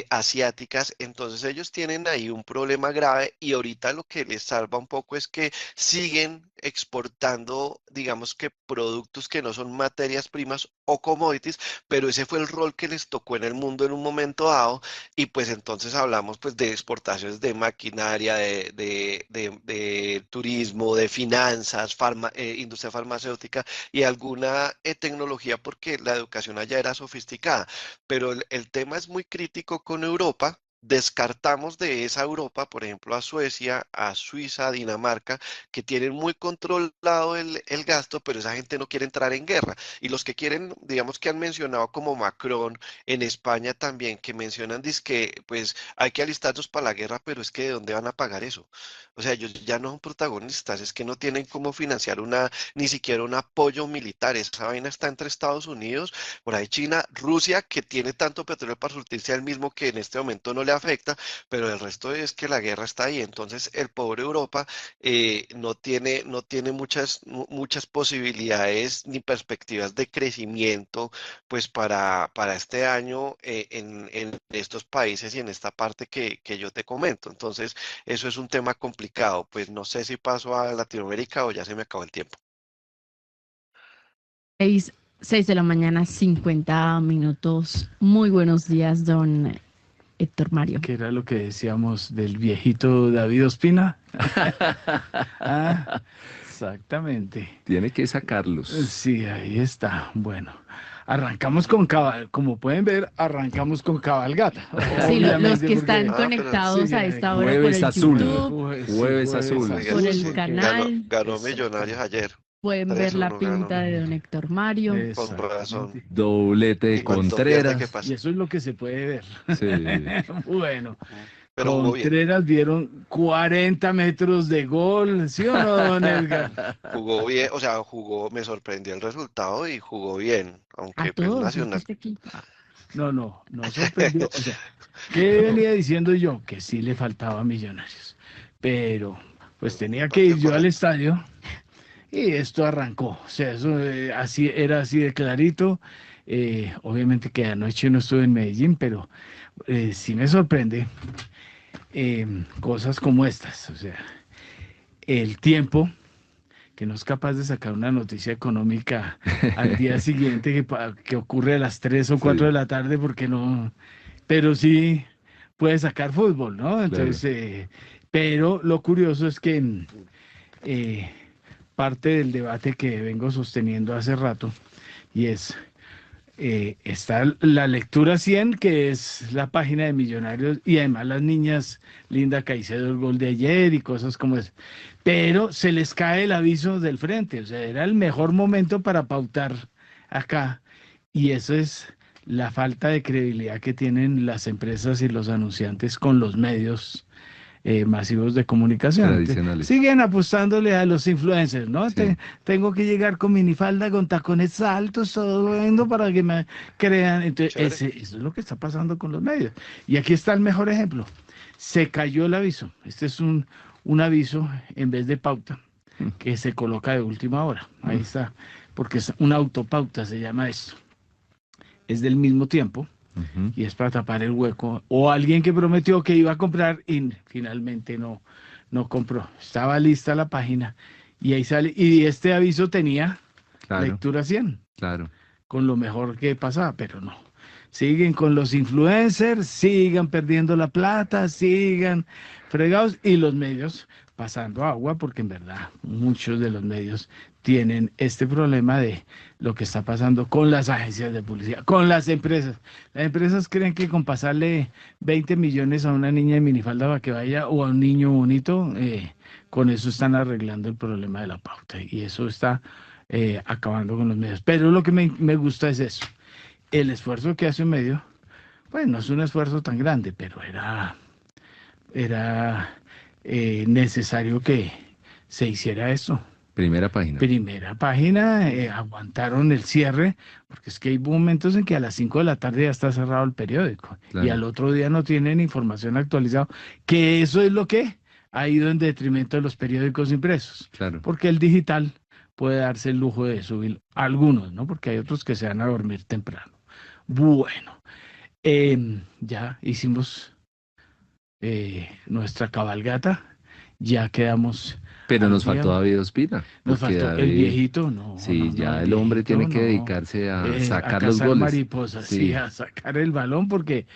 asiáticas. Entonces ellos tienen ahí un problema grave y ahorita lo que les salva un poco es que siguen exportando, digamos que productos que no son materias primas o commodities, pero ese fue el rol que les tocó en el mundo en un momento dado y pues entonces hablamos pues de exportaciones de maquinaria, de turismo, de finanzas, industria farmacéutica y alguna tecnología porque la educación allá era sofisticada. Pero el tema es muy crítico con Europa. Descartamos de esa Europa, por ejemplo, a Suecia, a Suiza, a Dinamarca, que tienen muy controlado el gasto, pero esa gente no quiere entrar en guerra. Y los que quieren, digamos que han mencionado como Macron, en España también, que mencionan, que pues hay que alistarnos para la guerra, pero es que ¿de dónde van a pagar eso? O sea, ellos ya no son protagonistas, es que no tienen cómo financiar ni siquiera un apoyo militar. Esa vaina está entre Estados Unidos, por ahí China, Rusia, que tiene tanto petróleo para surtirse al mismo que en este momento no le afecta, pero el resto es que la guerra está ahí. Entonces, el pobre Europa no tiene muchas posibilidades ni perspectivas de crecimiento, pues para este año en estos países y en esta parte que yo te comento. Entonces, eso es un tema complicado. Pues no sé si paso a Latinoamérica o ya se me acabó el tiempo. 6 de la mañana, 50 minutos. Muy buenos días, don Héctor Mario. ¿Qué era lo que decíamos del viejito David Ospina? Ah, exactamente. Tiene que sacarlos. Sí, ahí está. Bueno, arrancamos con como pueden ver, arrancamos con cabalgata. Sí, los Obviamente, que porque- están conectados sí, a esta hora por Jueves el azul. YouTube, Jueves azul. por el porque- canal. Ganó Exacto. Millonarios ayer. pueden ver la 3-1 ganó. pinta de don Héctor Mario. Con razón. Exactamente. Doblete de Y cuando pierde, ¿qué Contreras. pasa? Y eso es lo que se puede ver. Sí. Bueno, Pero jugó bien. Contreras vieron 40 metros de gol, ¿sí o no, don Edgar? Jugó bien, o sea, me sorprendió el resultado y jugó bien, A aunque pues todos, Nacional. este equipo. No sorprendió. O sea, ¿qué venía diciendo yo? Que sí le faltaba a Millonarios. Pero, pues tenía que ir yo al estadio y esto arrancó. O sea, eso era así de clarito. Obviamente que anoche no estuve en Medellín, pero sí me sorprende cosas como estas. O sea, el tiempo que no es capaz de sacar una noticia económica al día siguiente que ocurre a las 3 o 4 Sí. de la tarde, porque no, pero sí puede sacar fútbol, ¿no? Entonces, pero lo curioso es que parte del debate que vengo sosteniendo hace rato, y está la lectura 100, que es la página de Millonarios, y además las niñas, Linda Caicedo, el gol de ayer y cosas como eso. Pero se les cae el aviso del frente, o sea, era el mejor momento para pautar acá, y eso es la falta de credibilidad que tienen las empresas y los anunciantes con los medios masivos de comunicación. Tradicionales. Siguen apostándole a los influencers, ¿no? Sí. Tengo que llegar con minifalda, con tacones altos, todo viendo para que me crean. Entonces, Chévere. eso es lo que está pasando con los medios. Y aquí está el mejor ejemplo. Se cayó el aviso. Este es un aviso en vez de pauta que se coloca de última hora. Ahí está. Porque es una autopauta, se llama esto. Es del mismo tiempo. y es para tapar el hueco, o alguien que prometió que iba a comprar y finalmente no compró. Estaba lista la página y ahí sale, y este aviso tenía Claro, lectura 100, claro. con lo mejor que pasaba, pero no. Siguen con los influencers, sigan perdiendo la plata, sigan fregados, y los medios pasando agua, porque en verdad muchos de los medios tienen este problema de lo que está pasando con las agencias de publicidad, con las empresas. Las empresas creen que con pasarle 20 millones a una niña de minifalda para que vaya, o a un niño bonito, con eso están arreglando el problema de la pauta, y eso está acabando con los medios. Pero lo que me gusta es eso, el esfuerzo que hace un medio. Pues no es un esfuerzo tan grande, pero era necesario que se hiciera eso. Primera página. Primera página, aguantaron el cierre, porque es que hay momentos en que a las 5 de la tarde ya está cerrado el periódico, Claro. y al otro día no tienen información actualizada, que eso es lo que ha ido en detrimento de los periódicos impresos, Claro. porque el digital puede darse el lujo de subir algunos, ¿no? Porque hay otros que se van a dormir temprano. Bueno, ya hicimos nuestra cabalgata, ya quedamos. Pero al nos día. faltó David Ospina. Nos porque faltó el David- viejito, no. Sí, no, ya no, el hombre tiene viejito, que no. dedicarse a sacar A los cazar goles. mariposas, sí, Sí. a sacar el balón, porque,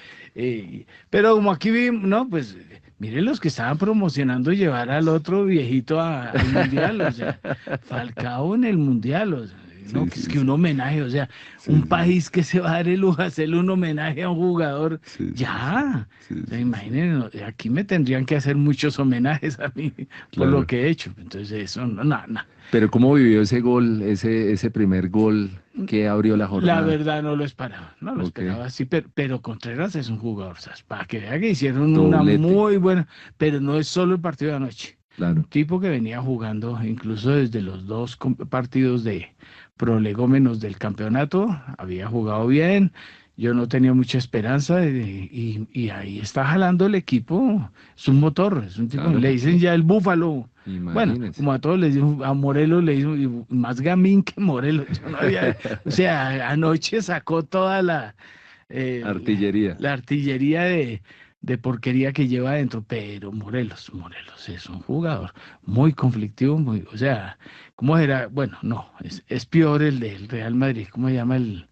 pero como aquí vimos, no, pues, miren los que estaban promocionando llevar al otro viejito al Mundial, o sea, Falcao en el Mundial, o sea, no, Sí, que es sí, que sí. un homenaje, o sea, Sí, un sí. país que se va a dar el lujo de hacerle un homenaje a un jugador, Sí, sí, ya. sí, O sea, sí, imaginen, no, aquí me tendrían que hacer muchos homenajes a mí por Claro. lo que he hecho. Entonces, eso, no, no. Pero ¿cómo vivió ese gol, ese primer gol que abrió la La jornada? verdad no lo esperaba, no lo Ok. esperaba así, pero Contreras es un jugador, ¿sabes? Para que vea que hicieron una Doblete. muy buena, pero no es solo el partido de anoche. Claro. Un tipo que venía jugando incluso desde los dos partidos de prolegómenos del campeonato, había jugado bien, yo no tenía mucha esperanza, y ahí está jalando el equipo, es un motor, es un tipo, Claro. le dicen ya el búfalo. Bueno, Imagínense. como a todos les dijo, a Morelos le dijo, y más gamín que Morelos, yo no había, o sea, anoche sacó toda la Artillería. la artillería de porquería que lleva adentro, pero Morelos es un jugador muy conflictivo, muy, o sea, ¿cómo era? Bueno, no, es peor el del Real Madrid, ¿cómo se llama el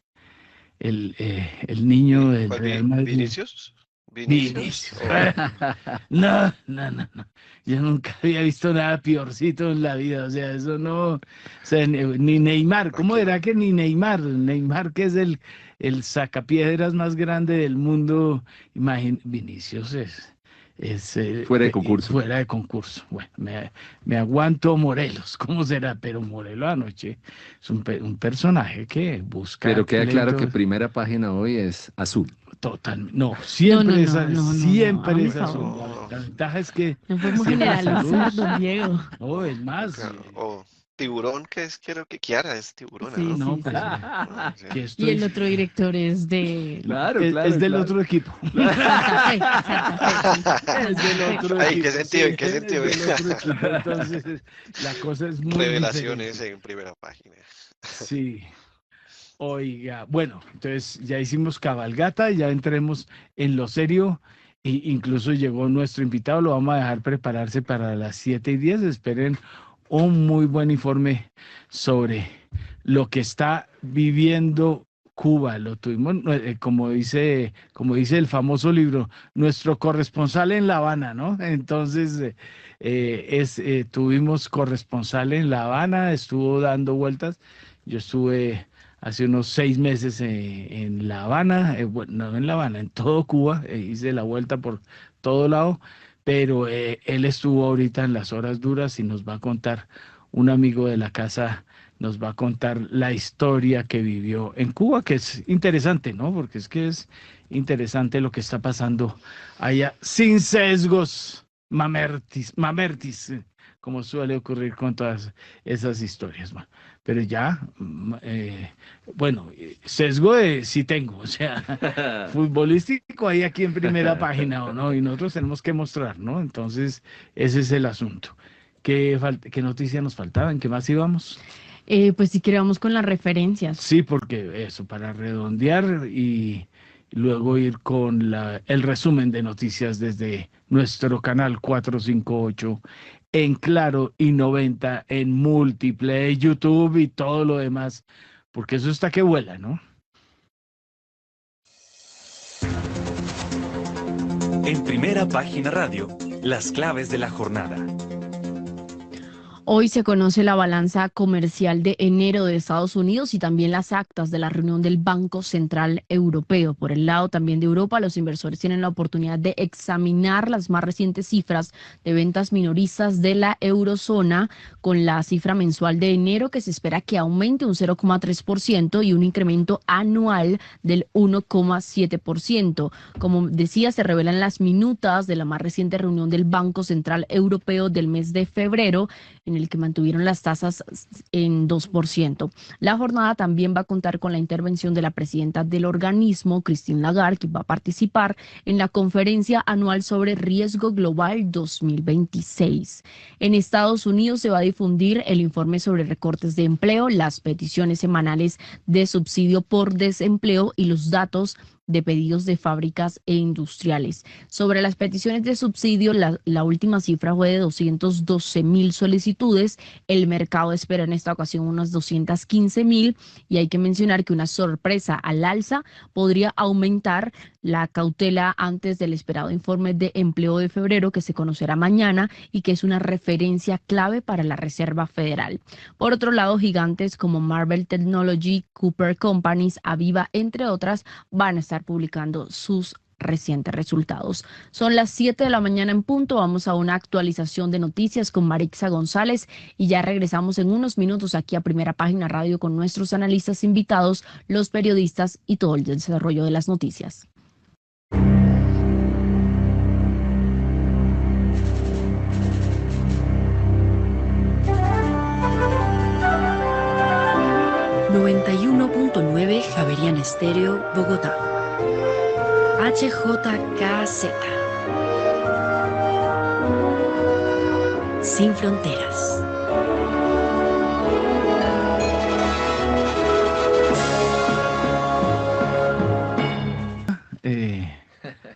niño del ¿Cuál Real Madrid? ¿Vinicius? Vinicius. ¿O- No. Yo nunca había visto nada piorcito en la vida, o sea, eso no, o sea, ni Neymar, ¿cómo Tranquilo. era que ni Neymar que es el sacapiedras más grande del mundo, Vinicius es Fuera de concurso. fuera de concurso. Bueno, me aguanto Morelos, ¿cómo será? Pero Morelos anoche es un personaje que busca Pero queda claro que pleitos. primera página hoy es azul. Totalmente. No, siempre es no, siempre hágame es favor. azul. No. La ventaja es que No podemos siempre generalizar, salud. don Diego. No, es más. Claro, o tiburón, que es, creo que Kiara es tiburón, Sí, ¿no? No, sí, pues, sí. Ah, sí. que Y estoy, el otro director es de es del otro equipo. Santa Fe, Santa Fe, Es del otro Ay, equipo. ¿qué sentido? sí, ¿En qué sentido? Es del otro equipo. Entonces, la cosa es muy Revelaciones diferente. en primera página. Sí. Oiga, bueno, entonces ya hicimos cabalgata, ya entremos en lo serio. Incluso llegó nuestro invitado, lo vamos a dejar prepararse para las 7:10. Esperen un muy buen informe sobre lo que está viviendo Cuba. Lo tuvimos, como dice el famoso libro, nuestro corresponsal en La Habana, ¿no? Entonces, tuvimos corresponsal en La Habana, estuvo dando vueltas. Yo estuve hace unos 6 meses en La Habana, bueno, no en La Habana, en todo Cuba, hice la vuelta por todo lado, pero él estuvo ahorita en las horas duras y nos va a contar, un amigo de la casa nos va a contar la historia que vivió en Cuba, que es interesante, ¿no? Porque es que es interesante lo que está pasando allá, sin sesgos, mamertis, como suele ocurrir con todas esas historias, man. Pero ya, bueno, sesgo sí tengo, o sea, futbolístico hay aquí en primera página, ¿o no? Y nosotros tenemos que mostrar, ¿no? Entonces, ese es el asunto. ¿Qué noticias nos faltaban? ¿Qué más íbamos? Pues si queremos con las referencias. Sí, porque eso, para redondear y luego ir con el resumen de noticias desde nuestro canal 458 en Claro y 90 en Multiplay, YouTube y todo lo demás, porque eso está que vuela, ¿no? En Primera Página Radio, las claves de la jornada. Hoy se conoce la balanza comercial de enero de Estados Unidos y también las actas de la reunión del Banco Central Europeo. Por el lado también de Europa, los inversores tienen la oportunidad de examinar las más recientes cifras de ventas minoristas de la eurozona, con la cifra mensual de enero que se espera que aumente un 0,3% y un incremento anual del 1,7%. Como decía, se revelan las minutas de la más reciente reunión del Banco Central Europeo del mes de febrero, en el que mantuvieron las tasas en 2%. La jornada también va a contar con la intervención de la presidenta del organismo, Christine Lagarde, que va a participar en la conferencia anual sobre riesgo global 2026. En Estados Unidos se va a difundir el informe sobre recortes de empleo, las peticiones semanales de subsidio por desempleo y los datos de pedidos de fábricas e industriales. Sobre las peticiones de subsidio, la última cifra fue de 212,000 solicitudes. El mercado espera en esta ocasión unas 215,000, y hay que mencionar que una sorpresa al alza podría aumentar la cautela antes del esperado informe de empleo de febrero, que se conocerá mañana y que es una referencia clave para la Reserva Federal. Por otro lado, gigantes como Marvell Technology, Cooper Companies, Aviva, entre otras, van a estar publicando sus recientes resultados. Son las 7 de la mañana en punto. Vamos a una actualización de noticias con Marixa González y ya regresamos en unos minutos aquí a Primera Página Radio con nuestros analistas invitados, los periodistas y todo el desarrollo de las noticias. ...91.9 Javeriana Estéreo, Bogotá. HJKZ. Sin fronteras.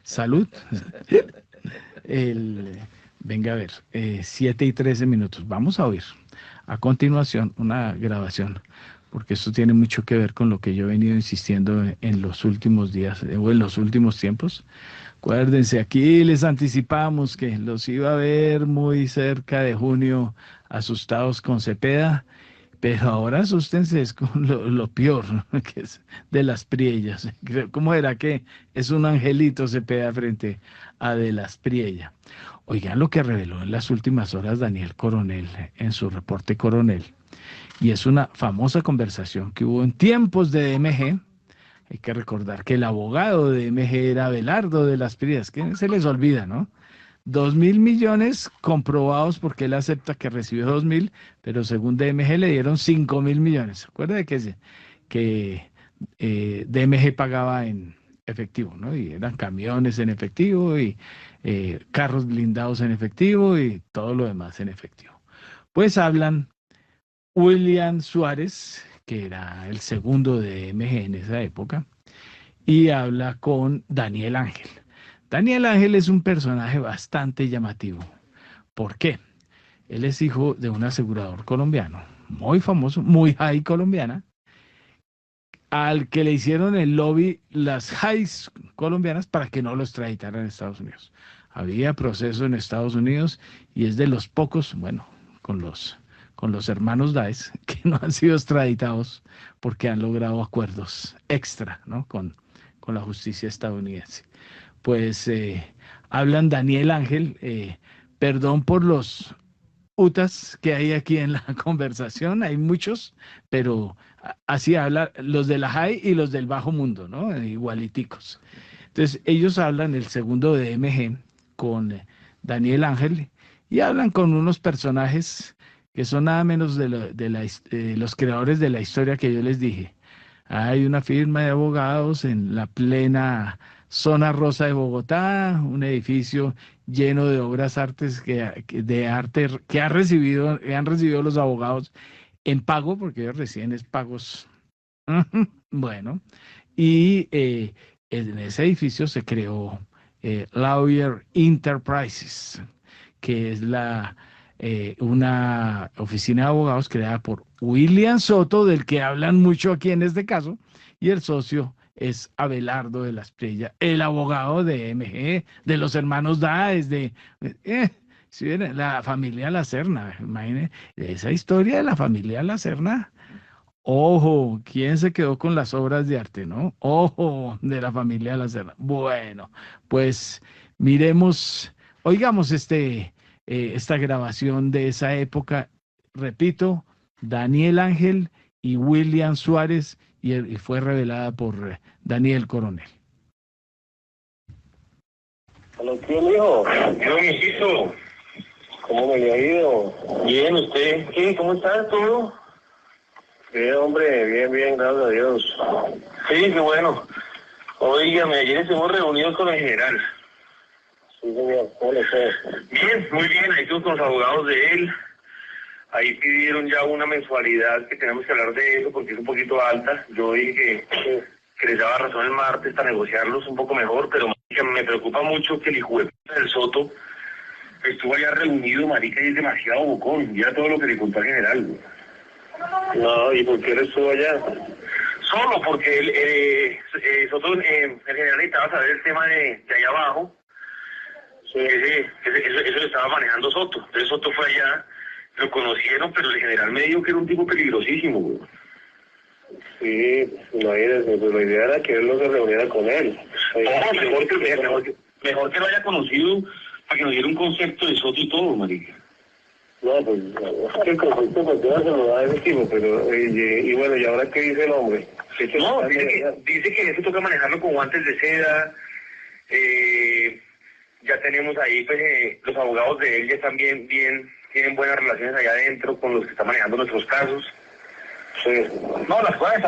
Salud. Venga a ver, 7:13. Vamos a oír a continuación una grabación, porque esto tiene mucho que ver con lo que yo he venido insistiendo en los últimos días o en los últimos tiempos. Acuérdense, aquí les anticipamos que los iba a ver muy cerca de junio asustados con Cepeda, pero ahora asústense es con lo peor, ¿no? Que es de las Priellas. ¿Cómo era que es un angelito Cepeda frente a de las Priellas? Oigan lo que reveló en las últimas horas Daniel Coronel en su reporte Coronel. Y es una famosa conversación que hubo en tiempos de DMG. Hay que recordar que el abogado de DMG era Abelardo de las Priellas, que se les olvida, ¿no? 2.000 millones comprobados porque él acepta que recibió 2.000, pero según DMG le dieron 5.000 millones. Acuérdate que DMG pagaba en efectivo, ¿no? Y eran camiones en efectivo y carros blindados en efectivo y todo lo demás en efectivo. Pues hablan William Suárez, que era el segundo de DMG en esa época, y habla con Daniel Ángel. Daniel Ángel es un personaje bastante llamativo. ¿Por qué? Él es hijo de un asegurador colombiano, muy famoso, muy high colombiana, al que le hicieron el lobby las highs colombianas para que no lo extraditaran en Estados Unidos. Había proceso en Estados Unidos y es de los pocos, bueno, con los hermanos Daes, que no han sido extraditados porque han logrado acuerdos extra, ¿no? con la justicia estadounidense. Pues hablan Daniel Ángel, perdón por los utas que hay aquí en la conversación, hay muchos, pero así hablan los de la high y los del bajo mundo, ¿no? Igualiticos. Entonces ellos hablan, el segundo de DMG, con Daniel Ángel, y hablan con unos personajes que son nada menos de los creadores de la historia que yo les dije. Hay una firma de abogados en la plena zona rosa de Bogotá, un edificio lleno de obras artes que han recibido los abogados en pago, porque ellos reciben pagos. Bueno, y en ese edificio se creó Lawyer Enterprises, que es una oficina de abogados creada por William Soto, del que hablan mucho aquí en este caso, y el socio es Abelardo de la Espriella, el abogado de MG, de los hermanos Dáez, si ven, la familia La Serna, imagínense, esa historia de la familia La Serna. Ojo, ¿quién se quedó con las obras de arte, no? Ojo, de la familia La Serna. Bueno, pues miremos, oigamos esta grabación de esa época. Repito, Daniel Ángel y William Suárez, y fue revelada por Daniel Coronel. ¿Aló, qué, mijo? Yo, mijito. ¿Cómo me le ha ido? Bien, ¿usted qué? ¿Cómo está todo? Bien, hombre, bien, gracias a Dios. Sí, qué bueno. Óigame, ayer estuvimos reunidos con el general. Sí, señor, ¿cómo le fue? Bien, muy bien, ahí estuvimos con los abogados de él. Ahí pidieron ya una mensualidad, que tenemos que hablar de eso porque es un poquito alta. Yo dije que les daba razón el martes para negociarlos un poco mejor, pero me preocupa mucho que el hijo de puta del Soto estuvo allá reunido, marica, y es demasiado bocón. Ya todo lo que le contó al general, güey. No, ¿y por qué él estuvo allá? Solo porque Soto, el general necesitaba saber el tema de allá abajo. Sí. Eso lo estaba manejando Soto. Entonces Soto fue allá, lo conocieron, pero el general me dijo que era un tipo peligrosísimo, güey. Sí, imagínese, pues la idea era que él no se reuniera con él. Mejor que lo haya conocido para que nos diera un concepto de Soto y todo, marica. No, pues es que el concepto cualquiera se lo da a ese tipo, pero y bueno, ¿y ahora qué dice el hombre? No, dice que eso toca manejarlo con guantes de seda. Ya tenemos ahí, pues, los abogados de él ya están bien, tienen buenas relaciones allá adentro con los que están manejando nuestros casos. Sí. No, las cosas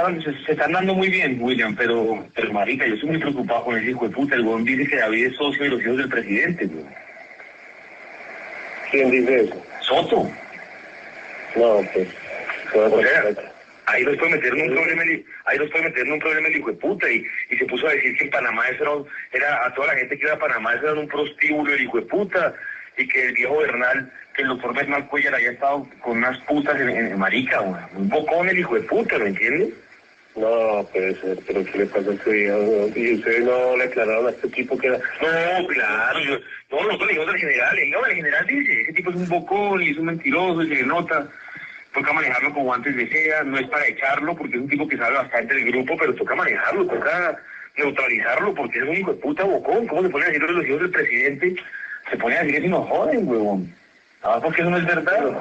se están dando muy bien, William, pero marica, yo estoy muy preocupado con ese hijo de puta. El huevón dice que David es socio de los hijos del presidente, güey. ¿Quién dice eso? Soto. No, pues, o sea, ahí los puede meter en un problema el hijo de puta, y se puso a decir que en Panamá eso era a toda la gente que iba a Panamá eso era un prostíbulo el hijo de puta, y que el viejo Bernal, que el doctor Bernal Cuellar había estado con unas putas en marica, un bocón el hijo de puta, ¿me entiendes? No, puede ser, pero ¿qué le pasa a este hijo? ¿Y ustedes no le aclararon a este tipo que era? No, claro, nosotros le dijimos al general, el general dice, ese tipo es un bocón y es un mentiroso y se le nota, toca manejarlo con guantes de seda, no es para echarlo porque es un tipo que sabe bastante del grupo, pero toca manejarlo, toca neutralizarlo porque es un hijo de puta bocón. ¿Cómo se pone a decir los hijos del presidente? Se pone a decir que si nos joden, huevón. ¿Sabes por qué eso no es verdad?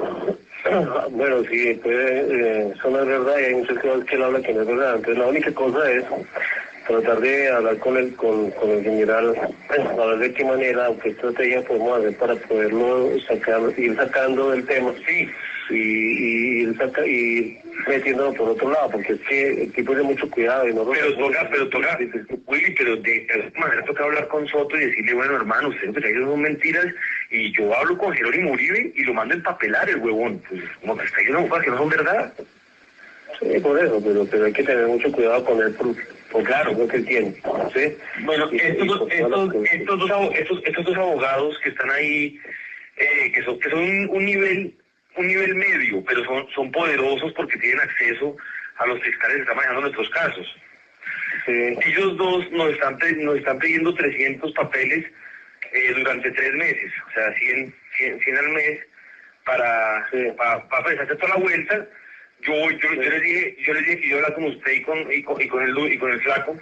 Bueno, sí, eso no es verdad y hay muchas cosas que él habla que no es verdad. Entonces la única cosa es tratar de hablar con el general, a ver de qué manera, qué estrategia podemos hacer para poderlo ir sacando del tema. Sí. Y metiéndolo por otro lado, porque es que el tipo tiene mucho cuidado y no pero toca, Willy, pero de alguna manera toca hablar con Soto y decirle, bueno, hermano, ustedes que son mentiras, y yo hablo con Jerónimo Uribe y lo mando a empapelar el huevón. Pues, como que está diciendo cosas que no son verdad. Sí, por eso, pero hay que tener mucho cuidado con él, porque claro, es lo que él tiene, ¿sí? Bueno, estos dos abogados que están ahí, que son un nivel medio, pero son poderosos porque tienen acceso a los fiscales que están manejando nuestros casos. Sí. Ellos dos nos están pidiendo 300 papeles durante 3 meses, o sea, 100 al mes para hacer toda la vuelta. Yo les dije que yo hablar con usted y con el flaco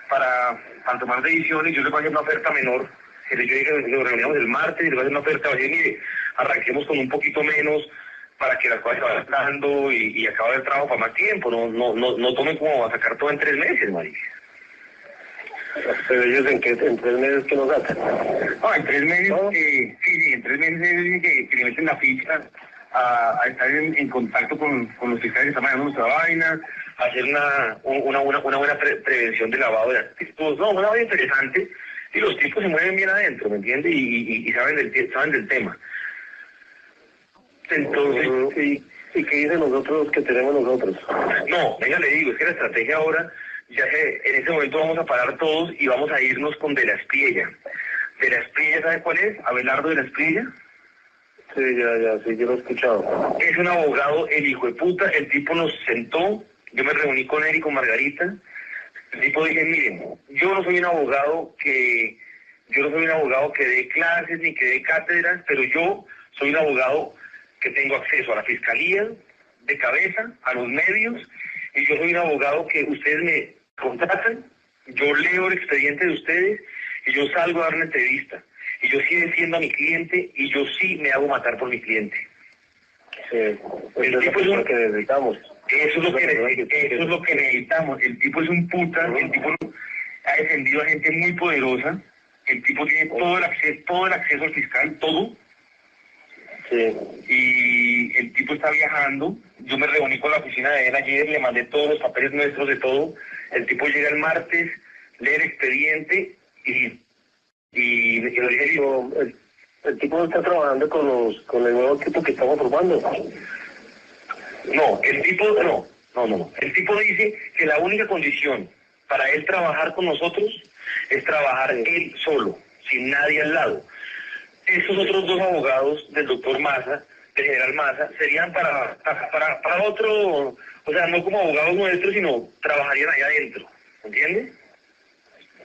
para tomar decisiones. Yo les voy a hacer una oferta menor. Yo dije que nos reunimos el martes y les voy a hacer una oferta. Oye, mire, arranquemos con un poquito menos para que las cosas se vayan dando y acabar el trabajo para más tiempo. No tomen como a sacar todo en 3 meses, marica. Pero ellos en 3 meses que nos sacan. No, en 3 meses, ¿no? Sí, en 3 meses que le meten la ficha a estar en contacto con los fiscales que están manejando nuestra vaina, hacer una buena prevención de lavado de activos. No, una vaina interesante, y los tipos se mueven bien adentro, ¿me entiendes? Y saben del tema. Entonces, ¿y qué dicen nosotros que tenemos nosotros? No, venga, le digo, es que la estrategia ahora en ese momento vamos a parar todos y vamos a irnos con De la Espriella. De la Espriella, ¿sabe cuál es? Abelardo De la Espriella. Sí, sí, yo lo he escuchado. Es un abogado, el hijo de puta, el tipo nos sentó, yo me reuní con él y con Margarita. El tipo dije, miren, yo no soy un abogado que dé clases ni que dé cátedras, pero yo soy un abogado que tengo acceso a la fiscalía de cabeza, a los medios, y yo soy un abogado que ustedes me contratan, yo leo el expediente de ustedes y yo salgo a dar una entrevista. Y yo sí defiendo a mi cliente y yo sí me hago matar por mi cliente. El tipo es lo que necesitamos. Eso es lo que necesitamos. El tipo es un puta, el tipo ha defendido a gente muy poderosa, el tipo tiene todo el acceso al fiscal, todo. Sí. Y el tipo está viajando. Yo me reuní con la oficina de él ayer, le mandé todos los papeles nuestros de todo. El tipo llega el martes, lee el expediente y el tipo está trabajando con el nuevo equipo que estamos formando. No, el tipo no. El tipo dice que la única condición para él trabajar con nosotros es trabajar él solo, sin nadie al lado. Esos otros dos abogados del doctor Maza, del general Maza, serían para otro, o sea, no como abogados nuestros, sino trabajarían allá adentro, ¿entiendes?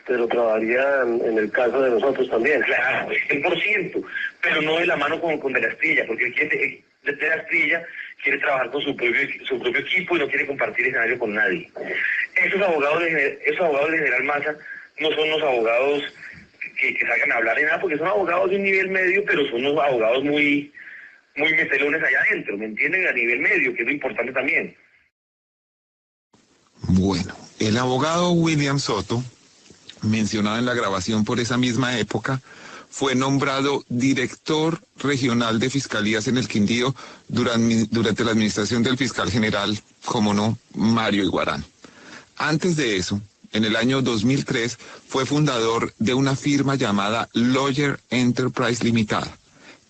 Pero trabajarían en el caso de nosotros también. Claro, 100%, pero no de la mano con De la Espriella, porque De la Espriella quiere trabajar con su propio equipo y no quiere compartir escenario con nadie. Esos abogados del general Maza no son los abogados que salgan a hablar de nada, porque son abogados de un nivel medio, pero son unos abogados muy metelones allá adentro, ¿me entienden? A nivel medio, que es lo importante también. Bueno, el abogado William Soto, mencionado en la grabación por esa misma época, fue nombrado director regional de fiscalías en el Quindío durante la administración del fiscal general, como no, Mario Iguarán. Antes de eso, en el año 2003, fue fundador de una firma llamada Lawyer Enterprise Limitada.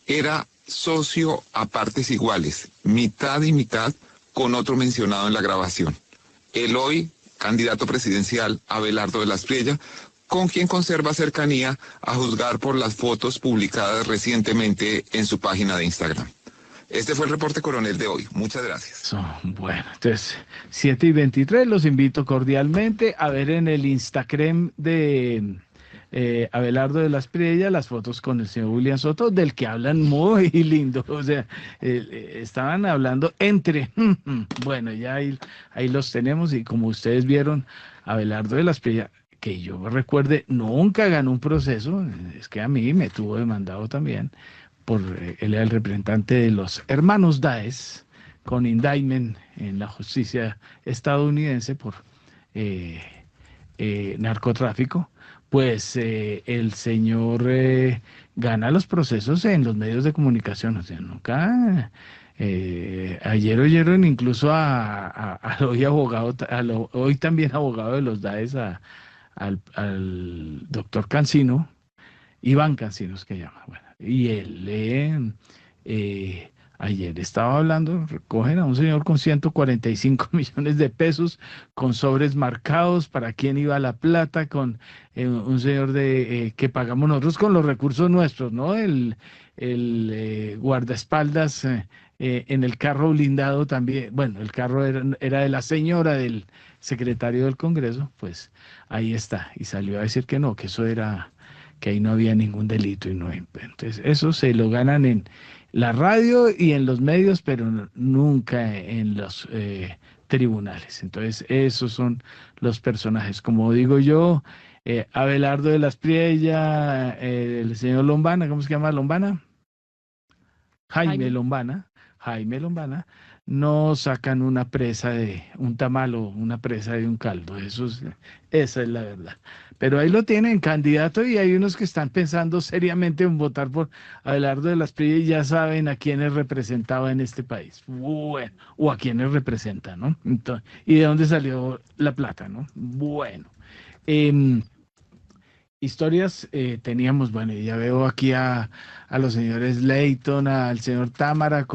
Era socio a partes iguales, mitad y mitad, con otro mencionado en la grabación. El hoy candidato presidencial Abelardo de la Espriella, con quien conserva cercanía a juzgar por las fotos publicadas recientemente en su página de Instagram. Este fue el reporte coronel de hoy. Muchas gracias. Bueno, entonces, 7:23, los invito cordialmente a ver en el Instagram de Abelardo de la Espriella las fotos con el señor William Soto, del que hablan muy lindo. O sea, estaban hablando entre... Bueno, ya ahí los tenemos y como ustedes vieron, Abelardo de la Espriella, que yo recuerde, nunca ganó un proceso, es que a mí me tuvo demandado también, él era el representante de los hermanos Daes, con indictment en la justicia estadounidense por narcotráfico. Pues el señor gana los procesos en los medios de comunicación, o sea, nunca... ayer oyeron incluso al hoy abogado, hoy también abogado de los DAES, al doctor Cancino, Iván Cancino es que llama, bueno, y él ayer estaba hablando, recogen a un señor con 145 millones de pesos, con sobres marcados, para quién iba la plata, con un señor que pagamos nosotros con los recursos nuestros, ¿no? El guardaespaldas en el carro blindado también, bueno, el carro era de la señora del secretario del Congreso, pues ahí está, y salió a decir que no, que eso era, que ahí no había ningún delito y no, entonces eso se lo ganan en la radio y en los medios, pero nunca en los tribunales. Entonces esos son los personajes, como digo yo, Abelardo de la Espriella, el señor Lombana, ¿cómo se llama Lombana? Jaime Lombana, no sacan una presa de un tamal o una presa de un caldo, esa es la verdad. Pero ahí lo tienen, candidato, y hay unos que están pensando seriamente en votar por Abelardo de la Espriella y ya saben a quiénes representaba en este país. Bueno, o a quiénes representa, ¿no? Entonces, ¿y de dónde salió la plata, no? Bueno. historias teníamos, bueno, y ya veo aquí a los señores Leighton, al señor Támara,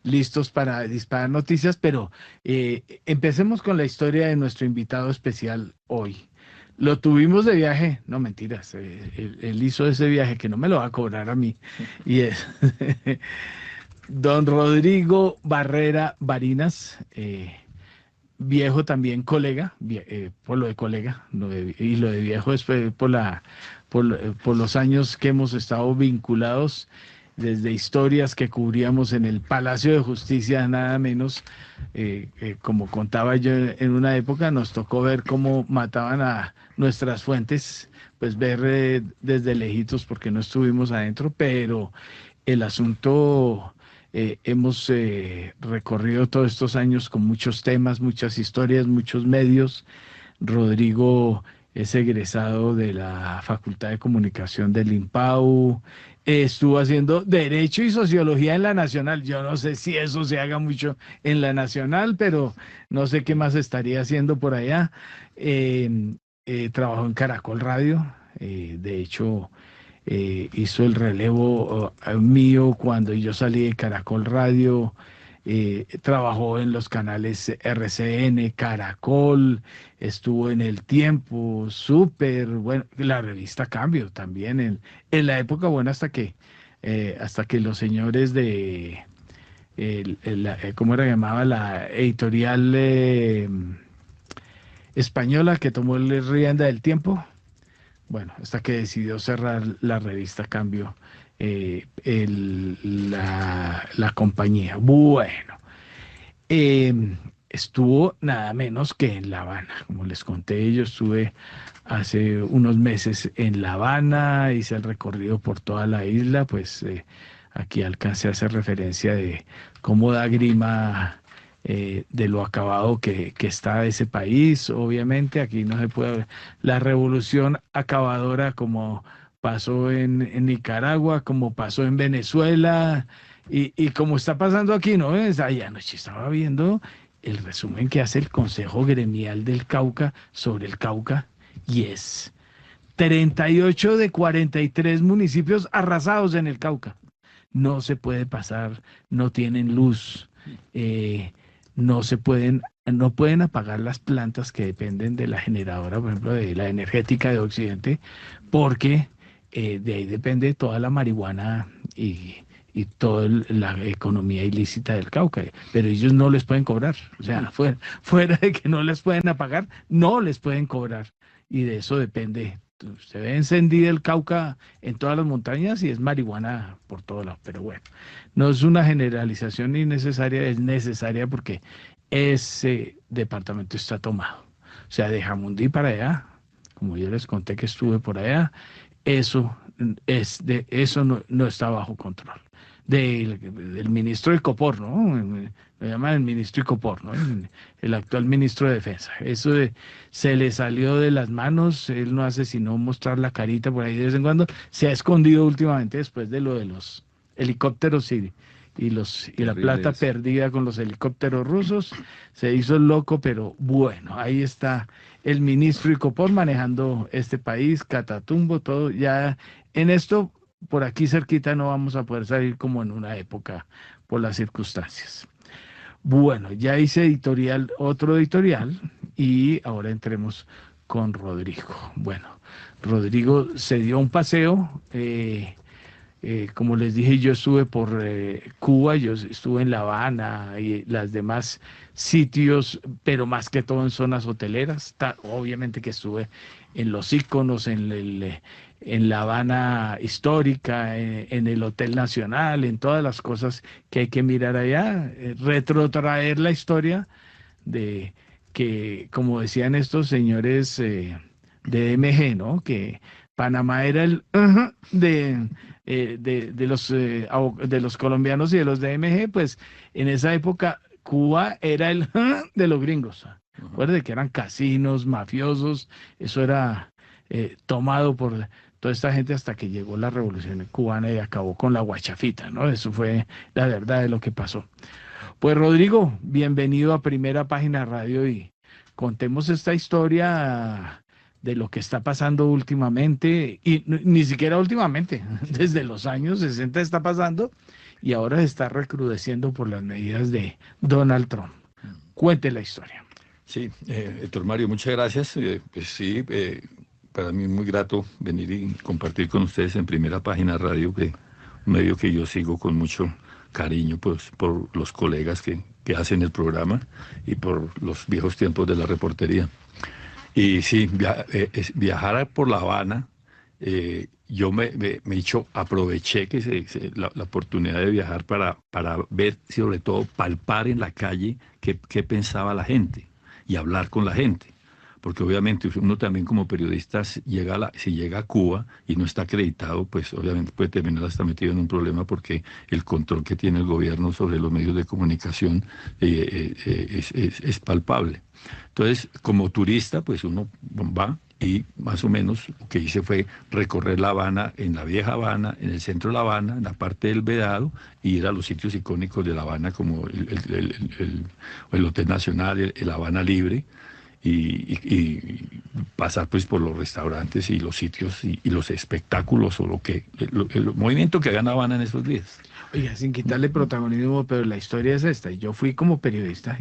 listos para disparar noticias, pero empecemos con la historia de nuestro invitado especial hoy. Lo tuvimos de viaje, no mentiras, él hizo ese viaje que no me lo va a cobrar a mí, y es don Rodrigo Barrera Barinas, viejo también colega, por lo de colega, y lo de viejo es por los años que hemos estado vinculados, desde historias que cubríamos en el Palacio de Justicia, nada menos, como contaba yo en una época, nos tocó ver cómo mataban a nuestras fuentes, pues ver desde lejitos porque no estuvimos adentro, pero el asunto... hemos recorrido todos estos años con muchos temas, muchas historias, muchos medios. Rodrigo es egresado de la Facultad de Comunicación del IMPAU, estuvo haciendo Derecho y Sociología en la Nacional. Yo no sé si eso se haga mucho en la Nacional, pero no sé qué más estaría haciendo por allá. Trabajó en Caracol Radio, de hecho... hizo el relevo mío cuando yo salí de Caracol Radio, trabajó en los canales RCN, Caracol, estuvo en El Tiempo, Súper, bueno, la revista Cambio también, en la época buena hasta que los señores de, ¿cómo era llamaba? La editorial española que tomó el rienda del Tiempo. Bueno, hasta que decidió cerrar la revista Cambio, la compañía. Bueno, estuvo nada menos que en La Habana. Como les conté, yo estuve hace unos meses en La Habana, hice el recorrido por toda la isla, pues aquí alcancé a hacer referencia de cómo da grima de lo acabado que está ese país. Obviamente aquí no se puede ver la revolución acabadora como pasó en Nicaragua, como pasó en Venezuela y como está pasando aquí, ¿no? Ayer anoche estaba viendo el resumen que hace el Consejo Gremial del Cauca sobre el Cauca y es 38 de 43 municipios arrasados en el Cauca. No se puede pasar, no tienen luz, no pueden apagar las plantas que dependen de la generadora, por ejemplo, de la energética de Occidente, porque de ahí depende toda la marihuana y toda la economía ilícita del Cauca, pero ellos no les pueden cobrar, o sea, fuera de que no les pueden apagar, no les pueden cobrar, y de eso depende. Se ve encendida el Cauca en todas las montañas y es marihuana por todos lados, pero bueno, no es una generalización innecesaria, es necesaria porque ese departamento está tomado. O sea, de Jamundí para allá, como yo les conté que estuve por allá, eso no está bajo control. Del ministro del Copor, ¿no? Lo llaman el ministro Icopor, ¿no? El actual ministro de Defensa. Eso se le salió de las manos, él no hace sino mostrar la carita por ahí de vez en cuando. Se ha escondido últimamente después de lo de los helicópteros y la plata perdida con los helicópteros rusos. Se hizo el loco, pero bueno, ahí está el ministro Icopor manejando este país, Catatumbo, todo. Ya en esto, por aquí cerquita, no vamos a poder salir como en una época por las circunstancias. Bueno, ya hice otro editorial y ahora entremos con Rodrigo. Bueno, Rodrigo se dio un paseo, como les dije, yo estuve por Cuba, yo estuve en La Habana y las demás sitios, pero más que todo en zonas hoteleras. Obviamente que estuve en los íconos, en La Habana histórica, en el Hotel Nacional, en todas las cosas que hay que mirar allá, retrotraer la historia de que, como decían estos señores de DMG, ¿no? Que Panamá era el de los colombianos y de los DMG, pues en esa época Cuba era el de los gringos. Recuerden que eran casinos, mafiosos, eso era tomado por toda esta gente hasta que llegó la revolución cubana y acabó con la guachafita, ¿no? Eso fue la verdad de lo que pasó. Pues Rodrigo, bienvenido a Primera Página Radio y contemos esta historia de lo que está pasando últimamente, y ni siquiera últimamente, desde los años 60 está pasando, y ahora se está recrudeciendo por las medidas de Donald Trump. Cuente la historia. Sí, Héctor Mario, muchas gracias. Pues sí, para mí es muy grato venir y compartir con ustedes en Primera Página Radio, un medio que yo sigo con mucho cariño, pues, por los colegas que hacen el programa y por los viejos tiempos de la reportería. Y sí, viajar por La Habana, yo aproveché la oportunidad de viajar para ver, sobre todo, palpar en la calle qué pensaba la gente y hablar con la gente. Porque obviamente uno también como periodista, si llega a Cuba y no está acreditado, pues obviamente puede terminar hasta metido en un problema, porque el control que tiene el gobierno sobre los medios de comunicación es palpable. Entonces, como turista, pues uno va, y más o menos lo que hice fue recorrer La Habana, en la vieja Habana, en el centro de La Habana, en la parte del Vedado, y ir a los sitios icónicos de La Habana, como el Hotel Nacional, el Habana Libre, y pasar pues por los restaurantes y los sitios y los espectáculos, o el movimiento que haga en Habana en esos días. Oiga, sin quitarle protagonismo, pero la historia es esta. Yo fui como periodista,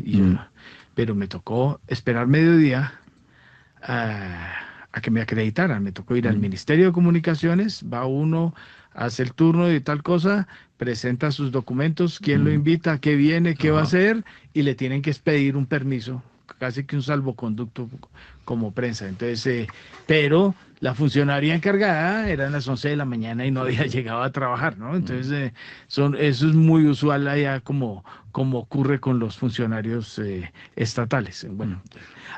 pero me tocó esperar mediodía a que me acreditaran. Me tocó ir al Ministerio de Comunicaciones, va uno, hace el turno de tal cosa, presenta sus documentos, quién lo invita, qué viene, qué va a hacer, y le tienen que expedir un permiso, casi que un salvoconducto como prensa. Entonces, pero la funcionaria encargada eran las 11 de la mañana y no había llegado a trabajar, ¿no? Entonces, eso es muy usual allá, como ocurre con los funcionarios estatales. Bueno,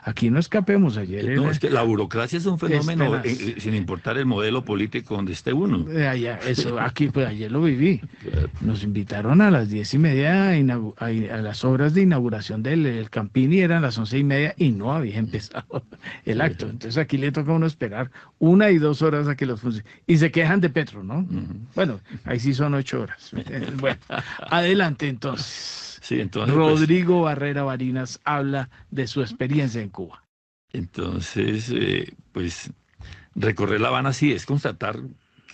aquí no escapemos. Ayer no, es que la burocracia es un fenómeno, sin importar el modelo político donde esté uno. Aquí, pues ayer lo viví. Nos invitaron a las 10:30 a las obras de inauguración del Campini, eran las 11:30 y no había empezado el acto. Entonces aquí le toca a uno esperar 1 y 2 horas a que los funcionarios... Y se quejan de Petro, ¿no? Bueno, ahí sí son 8 horas. Bueno, adelante entonces. Sí, entonces, Rodrigo Barrera Barinas habla de su experiencia en Cuba. Entonces, pues, recorrer La Habana sí es constatar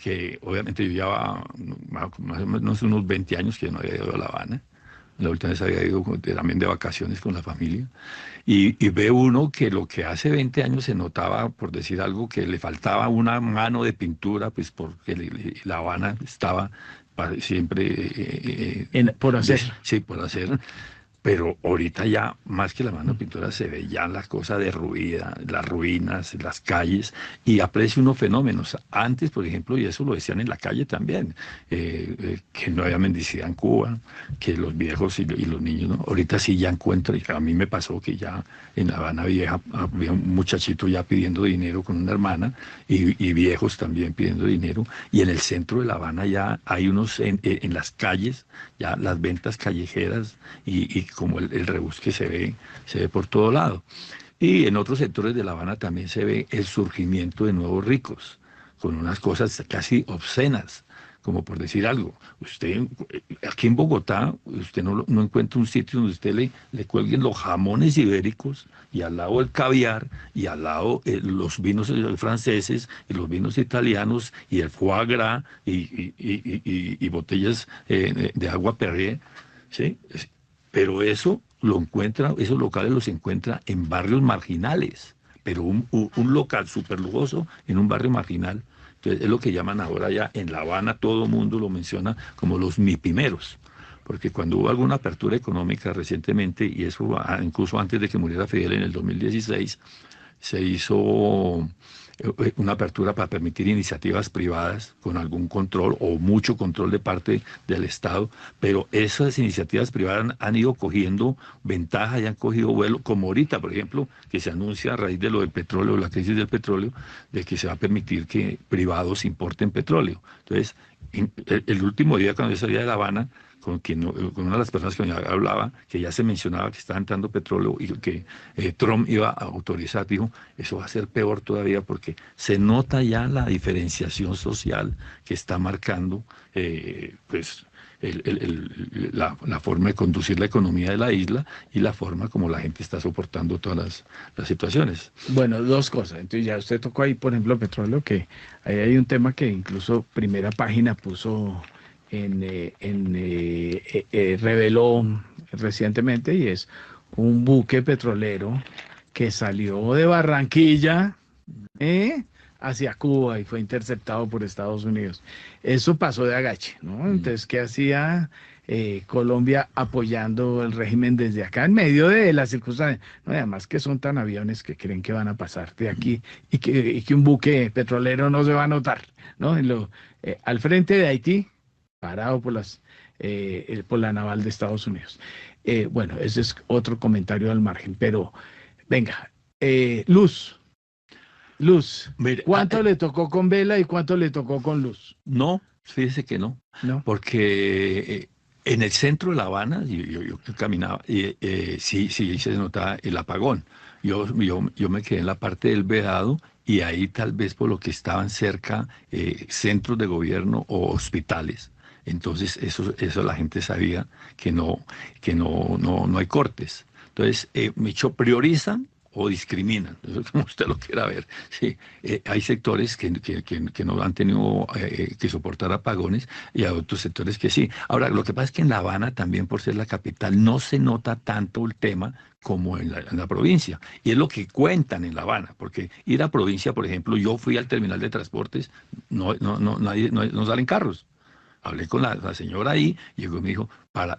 que, obviamente, yo ya más o menos unos 20 años que no había ido a La Habana. La última vez había ido también de vacaciones con la familia. Y ve uno que lo que hace 20 años se notaba, por decir algo, que le faltaba una mano de pintura, pues porque La Habana estaba siempre por hacer. Sí, por hacer. Pero ahorita ya, más que la mano de pintura, se ve ya la cosa derruida, las ruinas, las calles, y aprecia unos fenómenos. Antes, por ejemplo, y eso lo decían en la calle también, que no había mendicidad en Cuba, que los viejos y los niños, ¿no? Ahorita sí ya encuentro, y a mí me pasó que ya en La Habana Vieja había un muchachito ya pidiendo dinero con una hermana, y viejos también pidiendo dinero, y en el centro de La Habana ya hay unos, en las calles, ya las ventas callejeras, y como el rebusque se ve por todo lado. Y en otros sectores de La Habana también se ve el surgimiento de nuevos ricos, con unas cosas casi obscenas, como por decir algo. Usted, aquí en Bogotá, usted no encuentra un sitio donde usted le cuelguen los jamones ibéricos, y al lado el caviar, y al lado los vinos franceses, y los vinos italianos, y el foie gras, y botellas de agua Perrier, ¿sí? Pero esos locales los encuentra en barrios marginales, pero un local súper lujoso en un barrio marginal. Entonces es lo que llaman ahora ya en La Habana, todo el mundo lo menciona como los mipimeros, porque cuando hubo alguna apertura económica recientemente, y eso incluso antes de que muriera Fidel en el 2016, se hizo una apertura para permitir iniciativas privadas con algún control o mucho control de parte del Estado, pero esas iniciativas privadas han ido cogiendo ventaja y han cogido vuelo, como ahorita, por ejemplo, que se anuncia a raíz de lo del petróleo, la crisis del petróleo, de que se va a permitir que privados importen petróleo. Entonces, el último día cuando yo salía de La Habana, con una de las personas que hablaba, que ya se mencionaba que estaba entrando petróleo y que Trump iba a autorizar, dijo, eso va a ser peor todavía porque se nota ya la diferenciación social que está marcando pues la forma de conducir la economía de la isla y la forma como la gente está soportando todas las situaciones. Bueno, dos cosas. Entonces ya usted tocó ahí, por ejemplo, petróleo, que ahí hay un tema que incluso Primera Página puso reveló recientemente, y es un buque petrolero que salió de Barranquilla hacia Cuba y fue interceptado por Estados Unidos. Eso pasó de agache, ¿no? Entonces, ¿qué hacía Colombia apoyando el régimen desde acá en medio de las circunstancias? No, además que son tan aviones que creen que van a pasar de aquí y que un buque petrolero no se va a notar, ¿no? Al frente de Haití, parado por la naval de Estados Unidos. Bueno, ese es otro comentario al margen, pero venga, Luz, mire, ¿cuánto le tocó con vela y cuánto le tocó con luz? No, fíjese que no, porque en el centro de La Habana, yo caminaba, y sí se notaba el apagón. Yo me quedé en la parte del Vedado, y ahí tal vez por lo que estaban cerca centros de gobierno o hospitales. Entonces eso la gente sabía que no hay cortes. Entonces, priorizan o discriminan, como usted lo quiera ver. Sí, hay sectores que no han tenido que soportar apagones, y hay otros sectores que sí. Ahora, lo que pasa es que en La Habana, también por ser la capital, no se nota tanto el tema como en la provincia. Y es lo que cuentan en La Habana, porque ir a provincia, por ejemplo, yo fui al terminal de transportes, no salen carros. Hablé con la señora ahí, llegó y me dijo,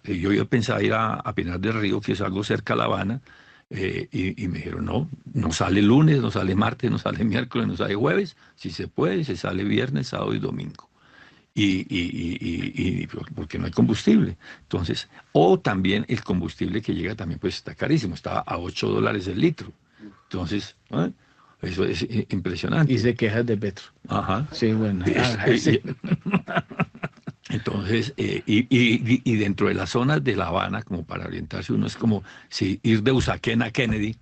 yo pensaba ir a Pinar del Río, que es algo cerca a La Habana, y me dijeron, no sale lunes, no sale martes, no sale miércoles, no sale jueves, si se puede, se sale viernes, sábado y domingo. Y porque no hay combustible. Entonces, o también el combustible que llega también pues está carísimo, estaba a $8 el litro. Entonces, eso es impresionante. Y se quejan de Petro. Ajá. Sí, bueno. Sí. Entonces, y dentro de las zonas de La Habana, como para orientarse uno, es como si ir de Usaquén a Kennedy,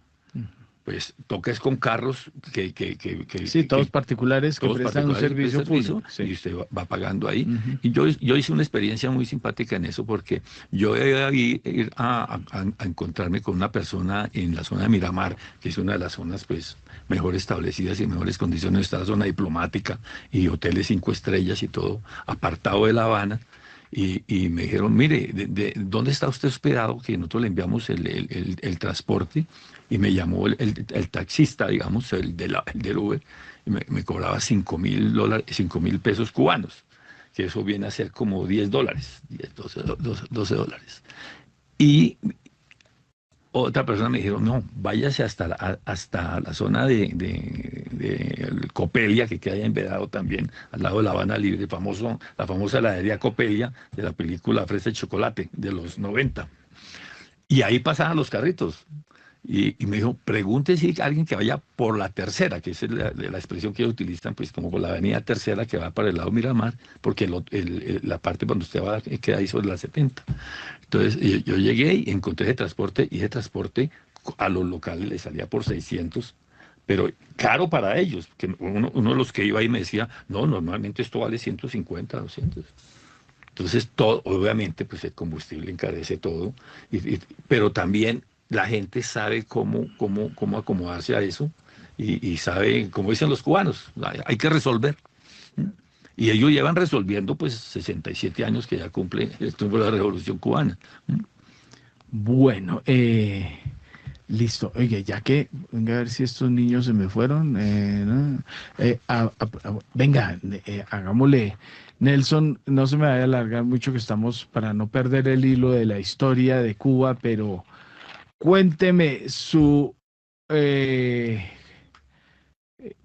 pues toques con carros todos particulares que prestan un servicio público. Sí. Y usted va pagando ahí. Y yo hice una experiencia muy simpática en eso, porque yo iba a ir a encontrarme con una persona en la zona de Miramar, que es una de las zonas pues mejor establecidas y mejores condiciones. Está la zona diplomática y hoteles 5 estrellas y todo, apartado de La Habana. Y me dijeron, mire, ¿dónde está usted hospedado? Que nosotros le enviamos el transporte. Y me llamó el taxista, digamos, el del Uber, y me cobraba $5,000 pesos cubanos, que eso viene a ser como $10, $12. Y otra persona me dijo, no, váyase hasta la zona de Copelia, que queda allá en Vedado también, al lado de La Habana Libre, la famosa heladería Copelia, de la película Fresa y Chocolate, de los 90. Y ahí pasaban los carritos. Y me dijo, pregunte si hay alguien que vaya por la tercera, que es la expresión que ellos utilizan, pues como por la avenida Tercera, que va para el lado Miramar, porque la parte cuando usted va queda ahí sobre la 70. Entonces yo llegué y encontré ese transporte, y ese transporte a los locales les salía por 600, pero caro para ellos, que uno de los que iba ahí me decía, no, normalmente esto vale 150, 200. Entonces, obviamente, pues el combustible encarece todo, pero también la gente sabe cómo acomodarse a eso, y sabe, como dicen los cubanos, hay que resolver. Y ellos llevan resolviendo pues 67 años que ya cumple la Revolución Cubana. Bueno, listo. Oye, ya que, venga a ver si estos niños se me fueron. Venga, hagámosle. Nelson, no se me vaya a alargar mucho, que estamos para no perder el hilo de la historia de Cuba, pero cuénteme su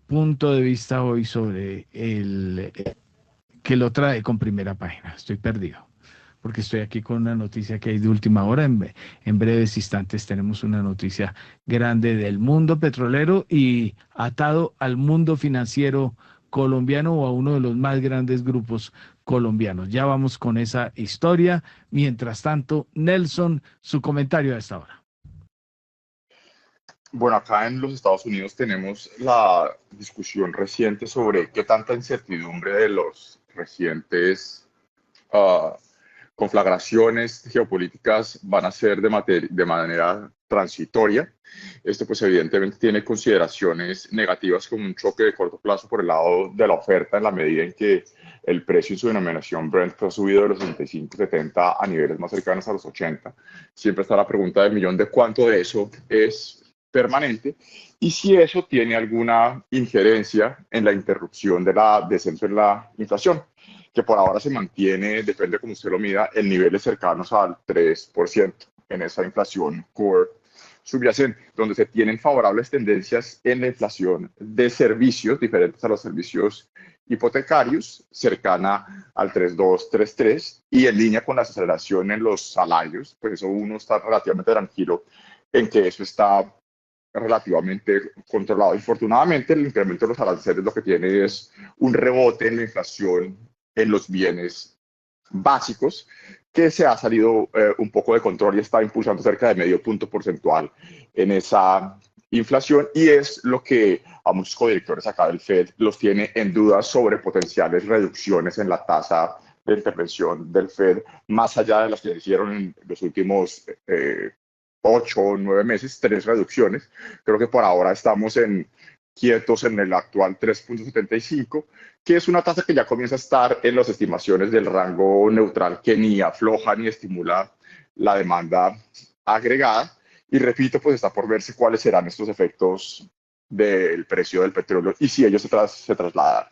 punto de vista hoy sobre que lo trae con Primera Página. Estoy perdido, porque estoy aquí con una noticia que hay de última hora. En breves instantes tenemos una noticia grande del mundo petrolero y atado al mundo financiero colombiano o a uno de los más grandes grupos colombianos. Ya vamos con esa historia. Mientras tanto, Nelson, su comentario a esta hora. Bueno, acá en los Estados Unidos tenemos la discusión reciente sobre qué tanta incertidumbre de los recientes conflagraciones geopolíticas van a ser de manera transitoria. Esto pues evidentemente tiene consideraciones negativas como un choque de corto plazo por el lado de la oferta en la medida en que el precio en su denominación Brent ha subido de los 65, 70 a niveles más cercanos a los 80. Siempre está la pregunta del millón de cuánto de eso es permanente y si eso tiene alguna injerencia en la interrupción de la descenso en la inflación, que por ahora se mantiene, depende como usted lo mida, en niveles cercanos al 3% en esa inflación core subyacente, donde se tienen favorables tendencias en la inflación de servicios diferentes a los servicios hipotecarios, cercana al 3.2, 3.3, y en línea con la aceleración en los salarios, pues eso uno está relativamente tranquilo en que eso está relativamente controlado. Infortunadamente, el incremento de los aranceles lo que tiene es un rebote en la inflación en los bienes básicos que se ha salido un poco de control y está impulsando cerca de medio punto porcentual en esa inflación, y es lo que a muchos codirectores acá del Fed los tiene en duda sobre potenciales reducciones en la tasa de intervención del Fed, más allá de las que hicieron en los últimos 8 o 9 meses, 3 reducciones. Creo que por ahora estamos quietos en el actual 3.75, que es una tasa que ya comienza a estar en las estimaciones del rango neutral, que ni afloja ni estimula la demanda agregada. Y repito, pues está por verse cuáles serán estos efectos del precio del petróleo y si ellos se trasladan.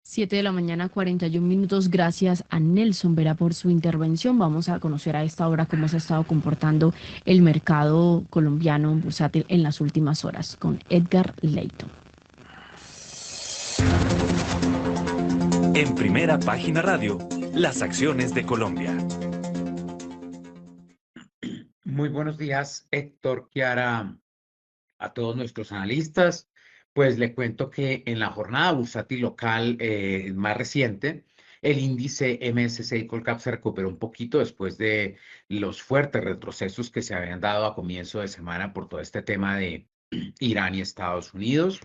7 de la mañana, 41 minutos. Gracias a Nelson Vera por su intervención. Vamos a conocer a esta hora cómo se ha estado comportando el mercado colombiano bursátil en las últimas horas con Edgar Leighton. En Primera Página Radio, las acciones de Colombia. Muy buenos días, Héctor, Kiara, a todos nuestros analistas. Pues le cuento que en la jornada bursátil local más reciente, el índice MSCI Colcap se recuperó un poquito después de los fuertes retrocesos que se habían dado a comienzo de semana por todo este tema de Irán y Estados Unidos.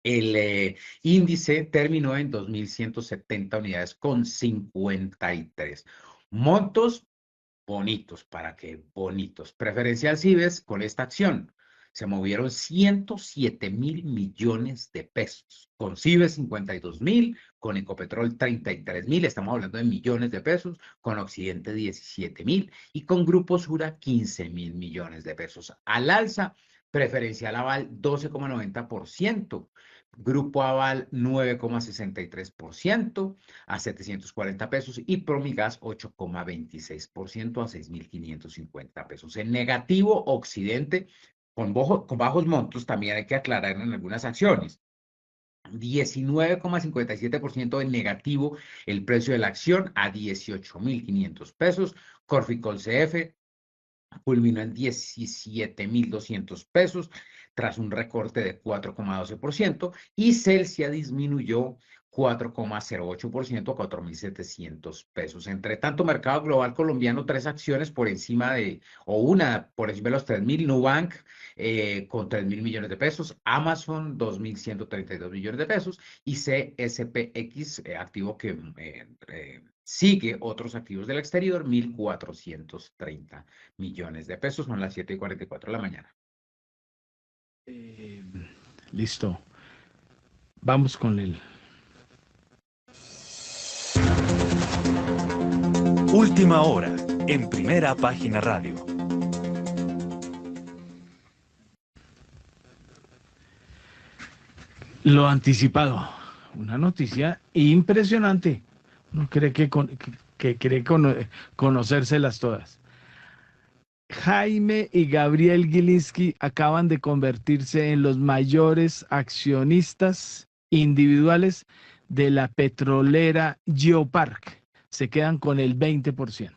El índice terminó en 2.170 unidades con 53. Montos bonitos, ¿para qué? Bonitos. Preferencial Cibes con esta acción. Se movieron 107.000 millones de pesos, con Cibes 52.000, con Ecopetrol 33.000, estamos hablando de millones de pesos, con Occidente 17.000 y con Grupo Sura 15.000 millones de pesos. Al alza, Preferencial Aval 12,90%, Grupo Aval 9,63% a 740 pesos y Promigas 8,26% a 6.550 pesos. En negativo, Occidente con bajos montos, también hay que aclarar en algunas acciones. 19,57% en negativo el precio de la acción a 18.500 pesos. Corficol CF culminó en 17.200 pesos tras un recorte de 4,12% y Celsia disminuyó 4,08% a 4.700 pesos. Entre tanto, mercado global colombiano, 3 acciones por encima de, o una por encima de los 3.000, Nubank con 3.000 millones de pesos, Amazon 2.132 millones de pesos y CSPX, activo que sigue otros activos del exterior, 1.430 millones de pesos. Son las 7:44 de la mañana. Listo. Vamos con el... Última hora, en Primera Página Radio. Lo anticipado. Una noticia impresionante. Uno cree que cree conocérselas todas. Jaime y Gabriel Gilinski acaban de convertirse en los mayores accionistas individuales de la petrolera GeoPark. Se quedan con el 20%.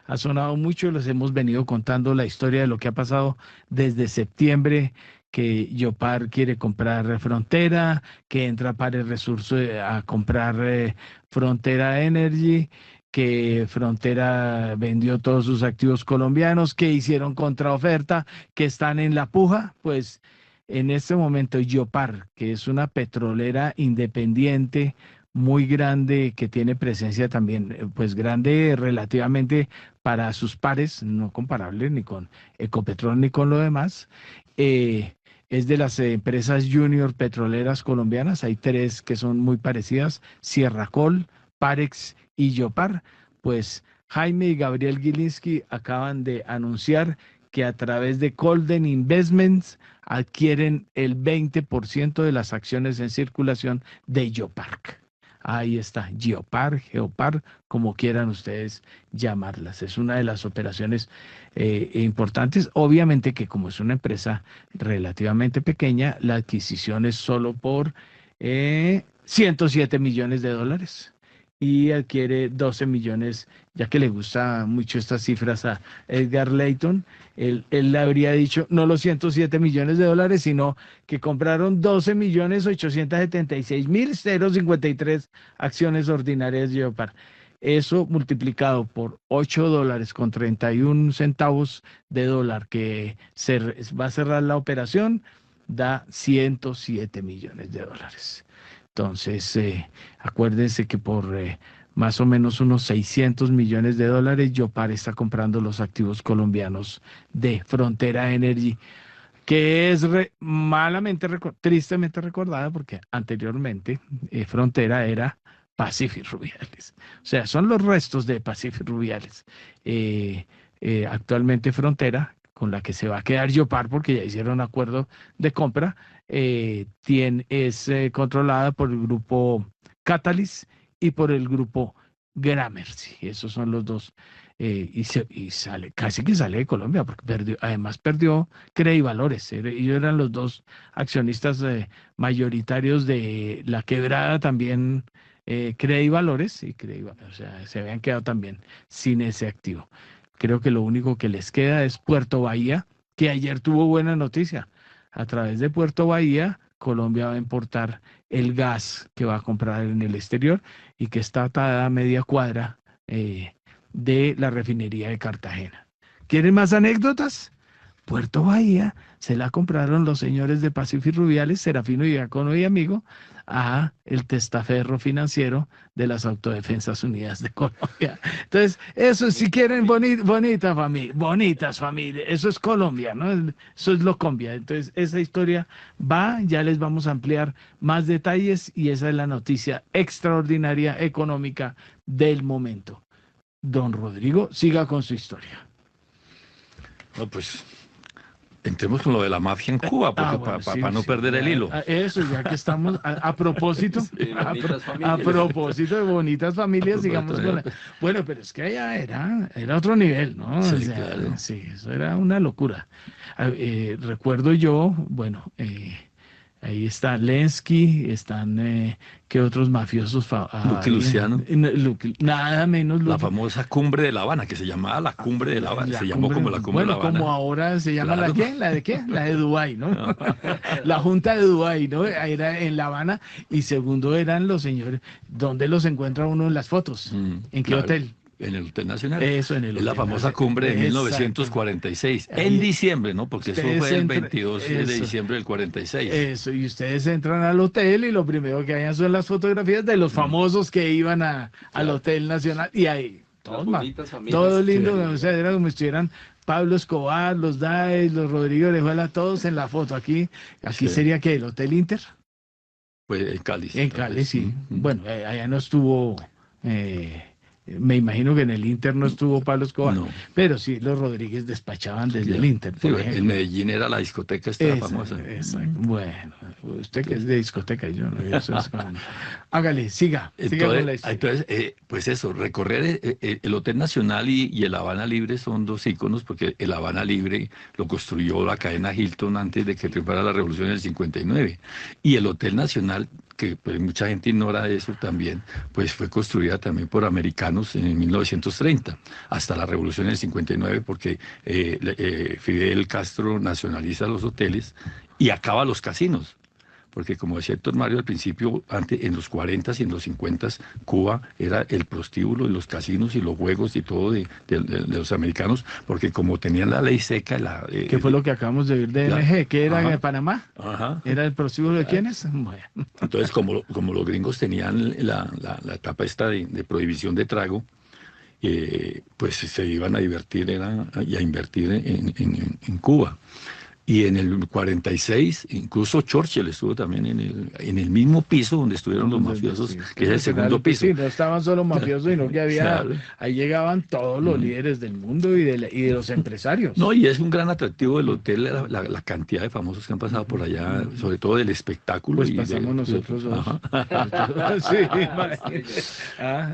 Ha sonado mucho, les hemos venido contando la historia de lo que ha pasado desde septiembre que Yopar quiere comprar Frontera, que entra para el Resurso a comprar Frontera Energy, que Frontera vendió todos sus activos colombianos, que hicieron contraoferta, que están en la puja. Pues en este momento Yopar, que es una petrolera independiente muy grande, que tiene presencia también, pues grande relativamente para sus pares, no comparable ni con Ecopetrol ni con lo demás, es de las empresas junior petroleras colombianas. Hay 3 que son muy parecidas: Sierracol, Parex y Yopar. Pues Jaime y Gabriel Gilinski acaban de anunciar que a través de Colden Investments adquieren el 20% de las acciones en circulación de Yopar. Ahí está, Geopar, Geopar, como quieran ustedes llamarlas. Es una de las operaciones importantes. Obviamente que como es una empresa relativamente pequeña, la adquisición es solo por $107 millones. Y adquiere 12 millones, ya que le gusta mucho estas cifras a Edgar Layton. Él le habría dicho no los $107 millones, sino que compraron 12.876.053 acciones ordinarias de Yopar. Eso multiplicado por $8.31 que va a cerrar la operación, da $107 millones. Entonces, acuérdense que por más o menos unos $600 millones, Yopar está comprando los activos colombianos de Frontera Energy, que es tristemente recordada porque anteriormente Frontera era Pacific Rubiales. O sea, son los restos de Pacific Rubiales. Actualmente Frontera, con la que se va a quedar Yopar porque ya hicieron acuerdo de compra, es controlada por el grupo Catalyst y por el grupo Gramercy. Esos son los dos. Y casi que sale de Colombia porque además perdió Credivalores. Ellos eran los 2 accionistas mayoritarios de La Quebrada, también Credivalores, o sea, se habían quedado también sin ese activo. Creo que lo único que les queda es Puerto Bahía, que ayer tuvo buena noticia. A través de Puerto Bahía, Colombia va a importar el gas que va a comprar en el exterior y que está atada a media cuadra de la refinería de Cartagena. ¿Quieren más anécdotas? Puerto Bahía se la compraron los señores de Pacific Rubiales, Serafino Diácono y Amigo, a el testaferro financiero de las Autodefensas Unidas de Colombia. Entonces, eso, si quieren, bonitas familias, eso es Colombia, ¿no? Eso es Locombia. Entonces, esa historia ya les vamos a ampliar más detalles y esa es la noticia extraordinaria económica del momento. Don Rodrigo, siga con su historia. No, pues entremos con lo de la mafia en Cuba, porque para no perder el hilo. Eso, ya que estamos a propósito, a propósito de bonitas familias, digamos. Bueno, pero es que allá era otro nivel, ¿no? Sí, o sea, claro. Sí, eso era una locura. Recuerdo yo, ahí está Lenski, están ¿qué otros mafiosos? Luque Luciano. Nada menos. La famosa Cumbre de La Habana, que se llamaba la Cumbre de La Habana. Se llamó como la Cumbre de La Habana. Como ahora se llama Claro. ¿La de qué? La de Dubái, ¿no? La Junta de Dubái, ¿no? Era en La Habana. Y segundo eran los señores. ¿Dónde los encuentra uno en las fotos? ¿En qué Claro. hotel? En el Hotel Nacional. Eso, en el Es la Hotel famosa Nacional. cumbre de Exacto. 1946. Ahí- En diciembre, ¿no? Porque eso Ustedes fue el entran- 22 de eso. diciembre del 46. Eso, y ustedes entran al hotel y lo primero que hayan son las fotografías de los famosos que iban al Hotel Nacional y ahí, todos todo lindo, o sea, era como si estuvieran Pablo Escobar, los Daes, los Rodrigo Orejuela, todos en la foto. Aquí Sí. sería que el Hotel Inter. Pues en Cali. En Cali, sí. Bueno, allá no estuvo, me imagino que en el Inter no estuvo Pablo Escobar, No. pero sí los Rodríguez despachaban desde el Inter. Sí, por en ejemplo. Medellín era la discoteca esta famosa. Exacto. Bueno, usted que es de discoteca y yo no. Eso es hágale, siga con la historia. Entonces, pues eso, recorrer el Hotel Nacional y el Habana Libre son 2 íconos, porque el Habana Libre lo construyó la cadena Hilton antes de que triunfara la revolución del 59. Y el Hotel Nacional, que pues, mucha gente ignora eso también, pues fue construida también por americanos en 1930, hasta la revolución del 59, porque Fidel Castro nacionaliza los hoteles y acaba los casinos. Porque como decía Héctor Mario al principio, antes, en los 40s y en los 50s, Cuba era el prostíbulo de los casinos y los juegos y todo de los americanos, porque como tenían la ley seca... ¿Qué fue lo que acabamos de ver de MG? ¿Qué era en Panamá? Ajá. ¿Era el prostíbulo de quiénes? Bueno. Entonces, como los gringos tenían la etapa esta de prohibición de trago, pues se iban a divertir y a invertir en Cuba. Y en el 46, incluso Churchill estuvo también en el mismo piso donde estuvieron los mafiosos, que es el segundo piso. Sí, no estaban solo mafiosos, sino que había, ahí llegaban todos los líderes del mundo y de los empresarios. No, y es un gran atractivo del hotel, la cantidad de famosos que han pasado por allá, sobre todo del espectáculo. Pues pasamos nosotros dos.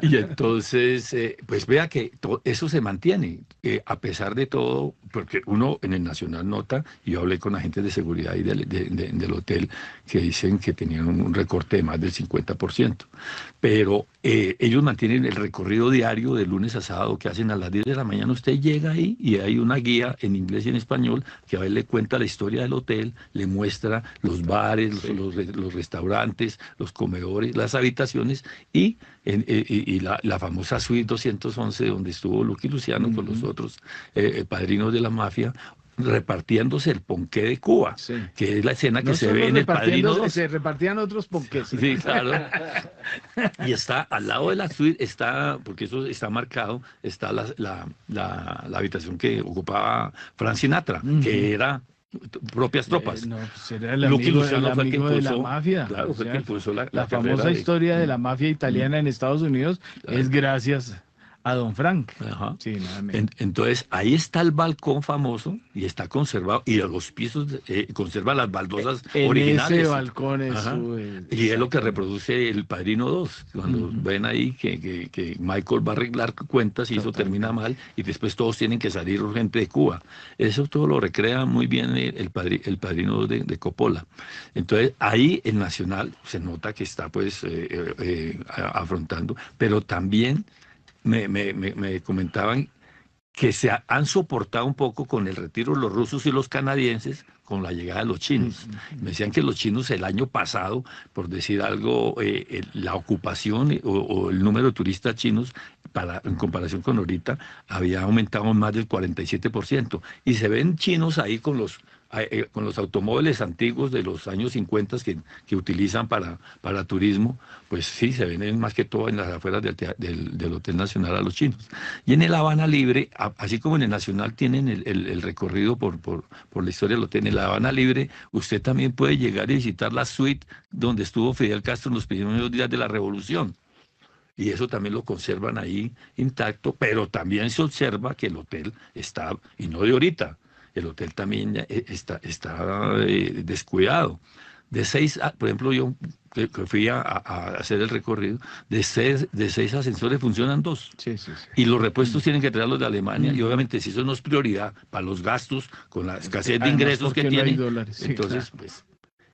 Y entonces, pues vea que eso se mantiene, a pesar de todo, porque uno en el Nacional nota, y yo hablé con agentes de seguridad y del hotel que dicen que tenían un recorte de más del 50%, pero ellos mantienen el recorrido diario de lunes a sábado que hacen a las 10 de la mañana. Usted llega ahí y hay una guía en inglés y en español que a ver le cuenta la historia del hotel, le muestra los bares, los restaurantes, los comedores, las habitaciones y la famosa suite 211 donde estuvo Lucky Luciano con los otros padrinos de la mafia, repartiéndose el ponqué de Cuba, que es la escena que se ve en El Padrino 2. Se repartían otros ponqués. Sí, claro. Y está al lado de la suite, porque eso está marcado, está la habitación que ocupaba Frank Sinatra, que era propias tropas. No, pues era el amigo de la mafia. Claro, fue el que impulsó la famosa historia de la mafia italiana en Estados Unidos es gracias a don Frank. Ajá. Sí, entonces, ahí está el balcón famoso y está conservado, y a los pisos conserva las baldosas originales. Ese balcón es y es lo que reproduce El Padrino 2. Cuando ven ahí que Michael va a arreglar cuentas y eso termina mal, y después todos tienen que salir urgente de Cuba. Eso todo lo recrea muy bien el Padrino 2 de Coppola. Entonces, ahí el Nacional se nota que está pues afrontando, pero también me comentaban que se han soportado un poco con el retiro de los rusos y los canadienses con la llegada de los chinos. Me decían que los chinos el año pasado, por decir algo, la ocupación o el número de turistas chinos en comparación con ahorita había aumentado más del 47%. Y se ven chinos ahí con los automóviles antiguos de los años 50 que utilizan para turismo, pues sí, se ven más que todo en las afueras del Hotel Nacional a los chinos. Y en el Habana Libre, así como en el Nacional tienen el recorrido por la historia del hotel, en la Habana Libre usted también puede llegar y visitar la suite donde estuvo Fidel Castro en los primeros días de la Revolución. Y eso también lo conservan ahí intacto, pero también se observa que el hotel está, y no de ahorita, el hotel también está descuidado. Por ejemplo, yo que fui a hacer el recorrido, de seis ascensores funcionan 2. Sí. Y los repuestos tienen que traerlos de Alemania. Y obviamente si eso no es prioridad para los gastos, con la escasez de ingresos que tienen, entonces pues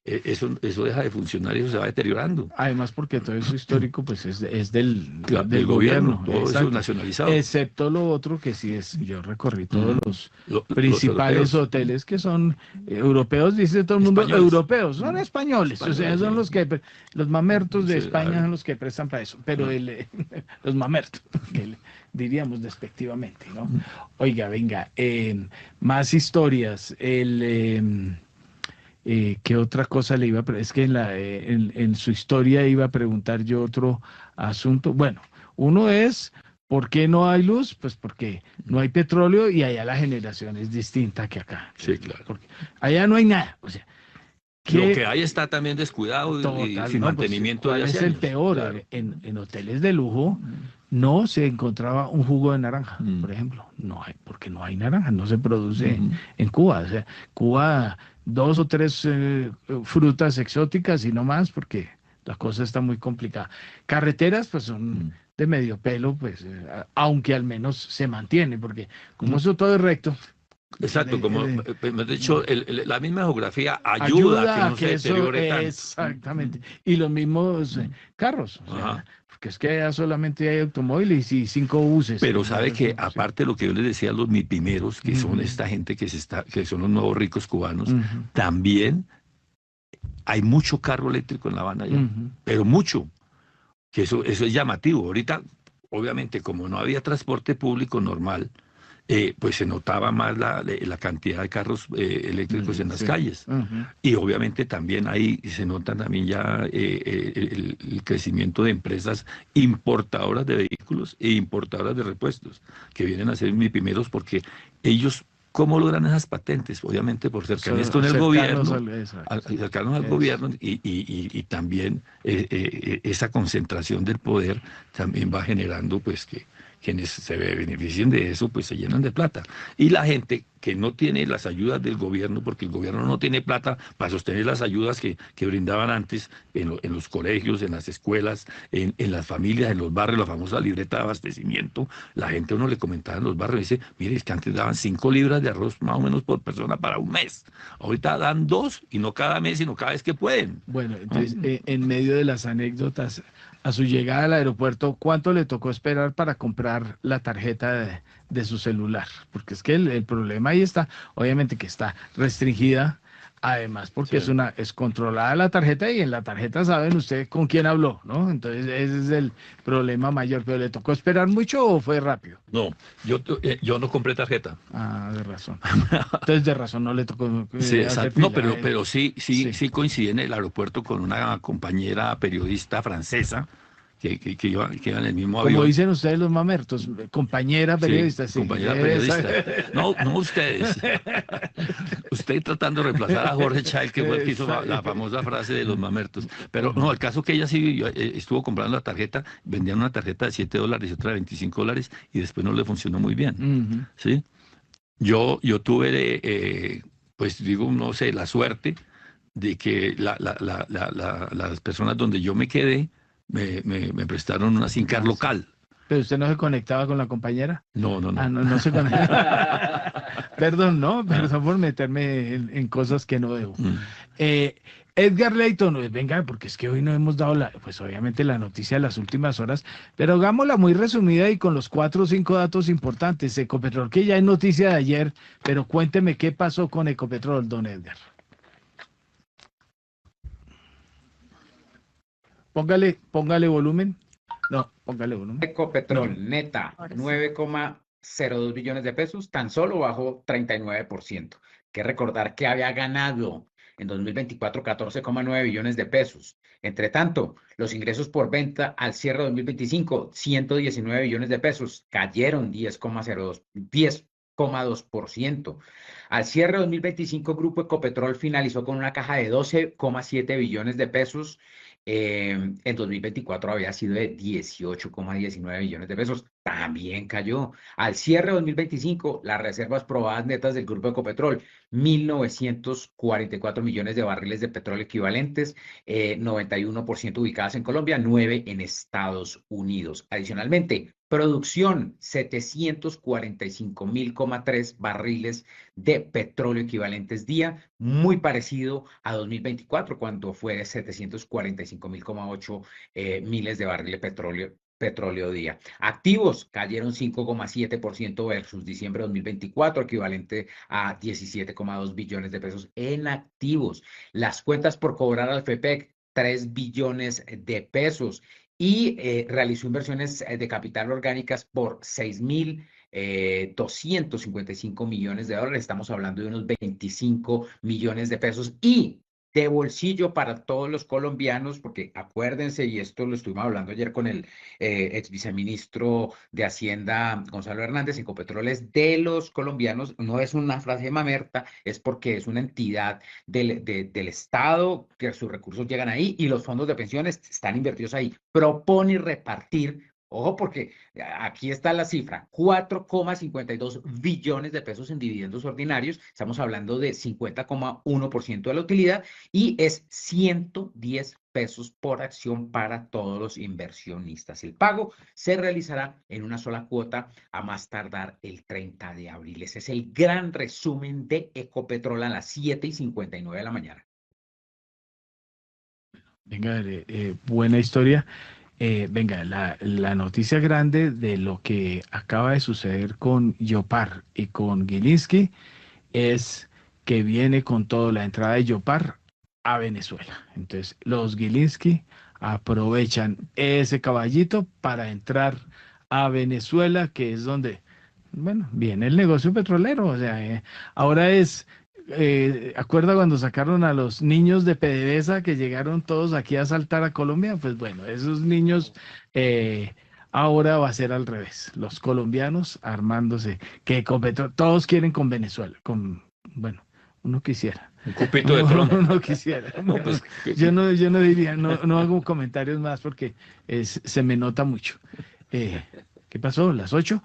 eso deja de funcionar y eso se va deteriorando. Además porque todo eso histórico pues es del gobierno, todo eso es nacionalizado. Excepto lo otro que sí es, yo recorrí todos los principales hoteles que son europeos, dice todo el mundo, europeos, son españoles, o sea, son los mamertos de España son los que prestan para eso, pero los mamertos, que diríamos despectivamente, ¿no? Oiga, venga, más historias, ¿qué otra cosa le iba a preguntar? Es que en su historia iba a preguntar yo otro asunto. Bueno, uno es, ¿por qué no hay luz? Pues porque no hay petróleo y allá la generación es distinta que acá. Sí, claro. Porque allá no hay nada. O sea, lo que hay está también descuidado y sin mantenimiento. ¿Cuál es el peor? Claro. En hoteles de lujo no se encontraba un jugo de naranja, por ejemplo. No hay, porque no hay naranja, no se produce en Cuba. O sea, Cuba, 2 o 3 frutas exóticas y no más, porque la cosa está muy complicada. Carreteras, pues son de medio pelo, pues, aunque al menos se mantiene, porque como eso todo es recto. Exacto, como hemos dicho, la misma geografía ayuda a que no se deteriore tanto. Exactamente. Y los mismos carros, o sea, porque es que allá solamente hay automóviles y 5 buses. Pero sabe que aparte de lo que yo les decía a los mipimeros, que son esta gente que son los nuevos ricos cubanos, también hay mucho carro eléctrico en La Habana ya, pero mucho, que eso es llamativo. Ahorita, obviamente, como no había transporte público normal, pues se notaba más la cantidad de carros eléctricos en las calles. Y obviamente también ahí se nota también ya el crecimiento de empresas importadoras de vehículos e importadoras de repuestos, que vienen a ser primeros porque ellos, ¿cómo logran esas patentes? Obviamente por cercanías con el gobierno, cercanos al gobierno, y también esa concentración del poder también va generando pues que quienes se beneficien de eso, pues se llenan de plata. Y la gente que no tiene las ayudas del gobierno, porque el gobierno no tiene plata para sostener las ayudas que brindaban antes en los colegios, en las escuelas, en las familias, en los barrios, la famosa libreta de abastecimiento. La gente, uno le comentaba en los barrios, dice, mire, es que antes daban 5 libras de arroz más o menos por persona para un mes. Ahorita dan 2, y no cada mes, sino cada vez que pueden. Bueno, entonces, en medio de las anécdotas, a su llegada al aeropuerto, ¿cuánto le tocó esperar para comprar la tarjeta de su celular? Porque es que el problema ahí está, obviamente que está restringida, además porque es controlada la tarjeta, y en la tarjeta saben usted con quién habló, ¿no? Entonces ese es el problema mayor. ¿Pero le tocó esperar mucho o fue rápido? No, yo no compré tarjeta. Ah, de razón. Entonces de razón no le tocó. Sí, exacto. No, pero sí coincidí en el aeropuerto con una compañera periodista francesa que iba en el mismo avión. Como dicen ustedes los mamertos, compañera periodista. Sí, compañera periodista. No ustedes. Usted tratando de reemplazar a Jorge Chávez, que fue el que hizo la famosa frase de los mamertos. Pero no, el caso que ella sí estuvo comprando la tarjeta, vendían una tarjeta de $7 y otra de $25, y después no le funcionó muy bien. ¿Sí? Yo tuve, pues digo, no sé, la suerte de que las personas donde yo me quedé, me prestaron una SIM card local. ¿Pero usted no se conectaba con la compañera? No. Ah, no se conectaba. Perdón por meterme en cosas que no debo. Edgar Leyton, venga, porque es que hoy no hemos dado pues obviamente la noticia de las últimas horas, pero hagámosla muy resumida y con los 4 o 5 datos importantes. Ecopetrol, que ya es noticia de ayer, pero cuénteme qué pasó con Ecopetrol, don Edgar. Póngale volumen. No, póngale volumen. Ecopetrol neta, 9,02 billones de pesos, tan solo bajó 39%. Que recordar que había ganado en 2024 14,9 billones de pesos. Entre tanto, los ingresos por venta al cierre de 2025, 119 billones de pesos, cayeron 10,2%. Al cierre de 2025, Grupo Ecopetrol finalizó con una caja de 12,7 billones de pesos. En 2024 había sido de 18,19 billones de pesos, también cayó. Al cierre de 2025, las reservas probadas netas del Grupo Ecopetrol, 1.944 millones de barriles de petróleo equivalentes, 91% ubicadas en Colombia, 9 en Estados Unidos. Adicionalmente, producción, 745.000,3 barriles de petróleo equivalentes día, muy parecido a 2024, cuando fue de 745.008 miles de barriles de petróleo día. Activos cayeron 5,7% versus diciembre de 2024, equivalente a 17,2 billones de pesos en activos. Las cuentas por cobrar al FEPEC, 3 billones de pesos. Y realizó inversiones de capital orgánicas por 6.255 millones de dólares. Estamos hablando de unos 25 millones de pesos. Y de bolsillo para todos los colombianos, porque acuérdense, y esto lo estuvimos hablando ayer con el ex viceministro de Hacienda, Gonzalo Hernández, Ecopetrol es de los colombianos, no es una frase mamerta, es porque es una entidad del Estado, que sus recursos llegan ahí y los fondos de pensiones están invertidos ahí. Propone repartir. Ojo, porque aquí está la cifra, 4,52 billones de pesos en dividendos ordinarios, estamos hablando de 50,1% de la utilidad y es 110 pesos por acción para todos los inversionistas. El pago se realizará en una sola cuota a más tardar el 30 de abril. Ese es el gran resumen de Ecopetrol a las 7:59 de la mañana. Venga, buena historia. Venga, la noticia grande de lo que acaba de suceder con Yopar y con Gilinski es que viene con todo la entrada de Yopar a Venezuela. Entonces, los Gilinski aprovechan ese caballito para entrar a Venezuela, que es donde, bueno, viene el negocio petrolero. O sea, ahora es, ¿acuerda cuando sacaron a los niños de PDVSA que llegaron todos aquí a saltar a Colombia? Pues bueno, esos niños ahora va a ser al revés. Los colombianos armándose, que con todos quieren con Venezuela, bueno, uno quisiera. Un cupito de Trump. Uno quisiera. No, pues, yo no diría, no hago comentarios más porque se me nota mucho. ¿Qué pasó? Las 8.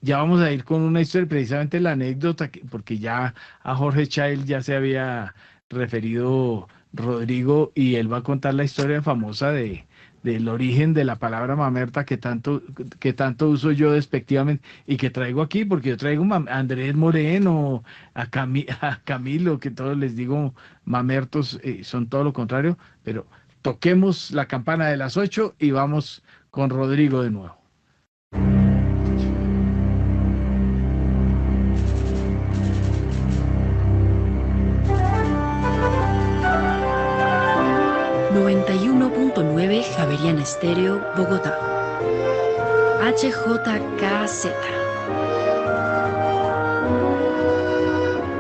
Ya vamos a ir con una historia, precisamente la anécdota, porque ya a Jorge Child ya se había referido Rodrigo y él va a contar la historia famosa del origen de la palabra mamerta que tanto uso yo despectivamente y que traigo aquí, porque yo traigo a Andrés Moreno, a Camilo, que todos les digo mamertos, son todo lo contrario, pero toquemos la campana de las 8 y vamos con Rodrigo de nuevo. Javerian Estéreo, Bogotá. HJKZ.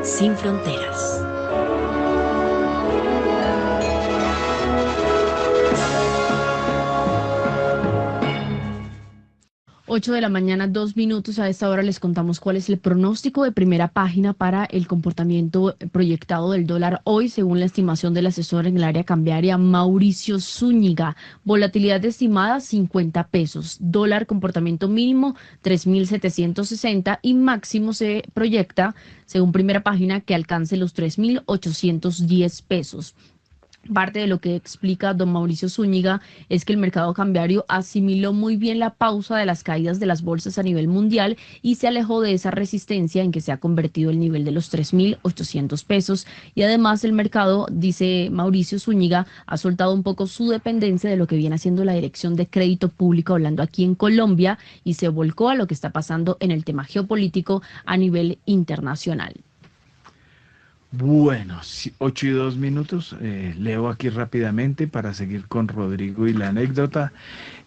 Sin fronteras. 8 de la mañana, 2 minutos. A esta hora les contamos cuál es el pronóstico de primera página para el comportamiento proyectado del dólar hoy, según la estimación del asesor en el área cambiaria, Mauricio Zúñiga. Volatilidad estimada, 50 pesos. Dólar comportamiento mínimo, 3.760 y máximo se proyecta, según primera página, que alcance los 3.810 pesos. Parte de lo que explica don Mauricio Zúñiga es que el mercado cambiario asimiló muy bien la pausa de las caídas de las bolsas a nivel mundial y se alejó de esa resistencia en que se ha convertido el nivel de los 3.800 pesos. Y además el mercado, dice Mauricio Zúñiga, ha soltado un poco su dependencia de lo que viene haciendo la Dirección de Crédito Público hablando aquí en Colombia y se volcó a lo que está pasando en el tema geopolítico a nivel internacional. Bueno, 8 y 2 minutos, leo aquí rápidamente para seguir con Rodrigo y la anécdota.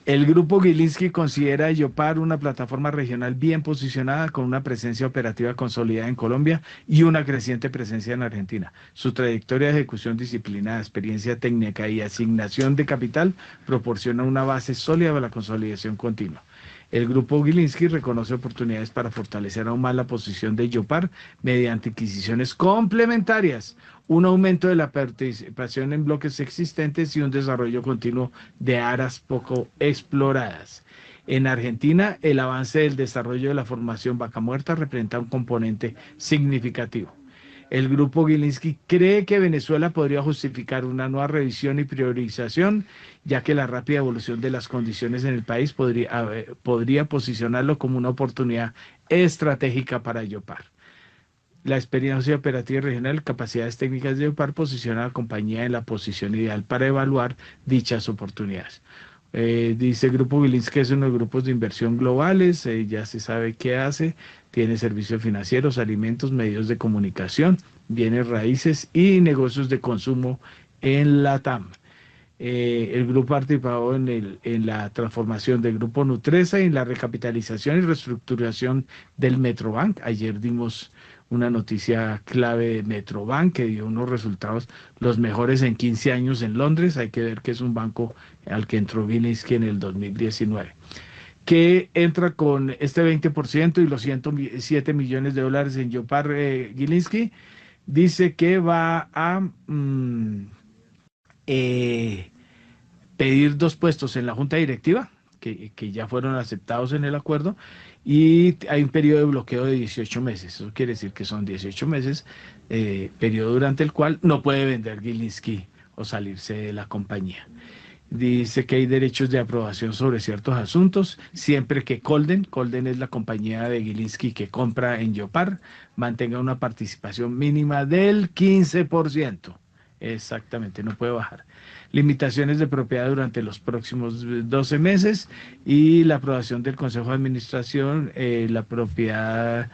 El grupo Gilinski considera a Yopar una plataforma regional bien posicionada con una presencia operativa consolidada en Colombia y una creciente presencia en Argentina. Su trayectoria de ejecución disciplinada, experiencia técnica y asignación de capital proporciona una base sólida para la consolidación continua. El grupo Gilinski reconoce oportunidades para fortalecer aún más la posición de Yopar mediante adquisiciones complementarias, un aumento de la participación en bloques existentes y un desarrollo continuo de áreas poco exploradas. En Argentina, el avance del desarrollo de la formación Vaca Muerta representa un componente significativo. El grupo Gilinski cree que Venezuela podría justificar una nueva revisión y priorización, ya que la rápida evolución de las condiciones en el país podría posicionarlo como una oportunidad estratégica para Yopar. La experiencia operativa regional, capacidades técnicas de Yopar posiciona a la compañía en la posición ideal para evaluar dichas oportunidades. Dice el grupo Gilinski que es uno de los grupos de inversión globales, ya se sabe qué hace, tiene servicios financieros, alimentos, medios de comunicación, bienes raíces y negocios de consumo en LATAM. El grupo ha participado en la transformación del grupo Nutresa y en la recapitalización y reestructuración del Metrobank. Ayer dimos una noticia clave de Metrobank que dio unos resultados los mejores en 15 años en Londres. Hay que ver que es un banco al que entró Gilinski en el 2019. Que entra con este 20% y los 107 millones de dólares en Yopar. Gilinski dice que va a pedir 2 puestos en la junta directiva, que ya fueron aceptados en el acuerdo, y hay un periodo de bloqueo de 18 meses. Eso quiere decir que son 18 meses, periodo durante el cual no puede vender Gilinski o salirse de la compañía. Dice que hay derechos de aprobación sobre ciertos asuntos, siempre que Colden es la compañía de Gilinski que compra en Yopar, mantenga una participación mínima del 15% Exactamente, no puede bajar. Limitaciones de propiedad durante los próximos 12 meses y la aprobación del Consejo de Administración, la propiedad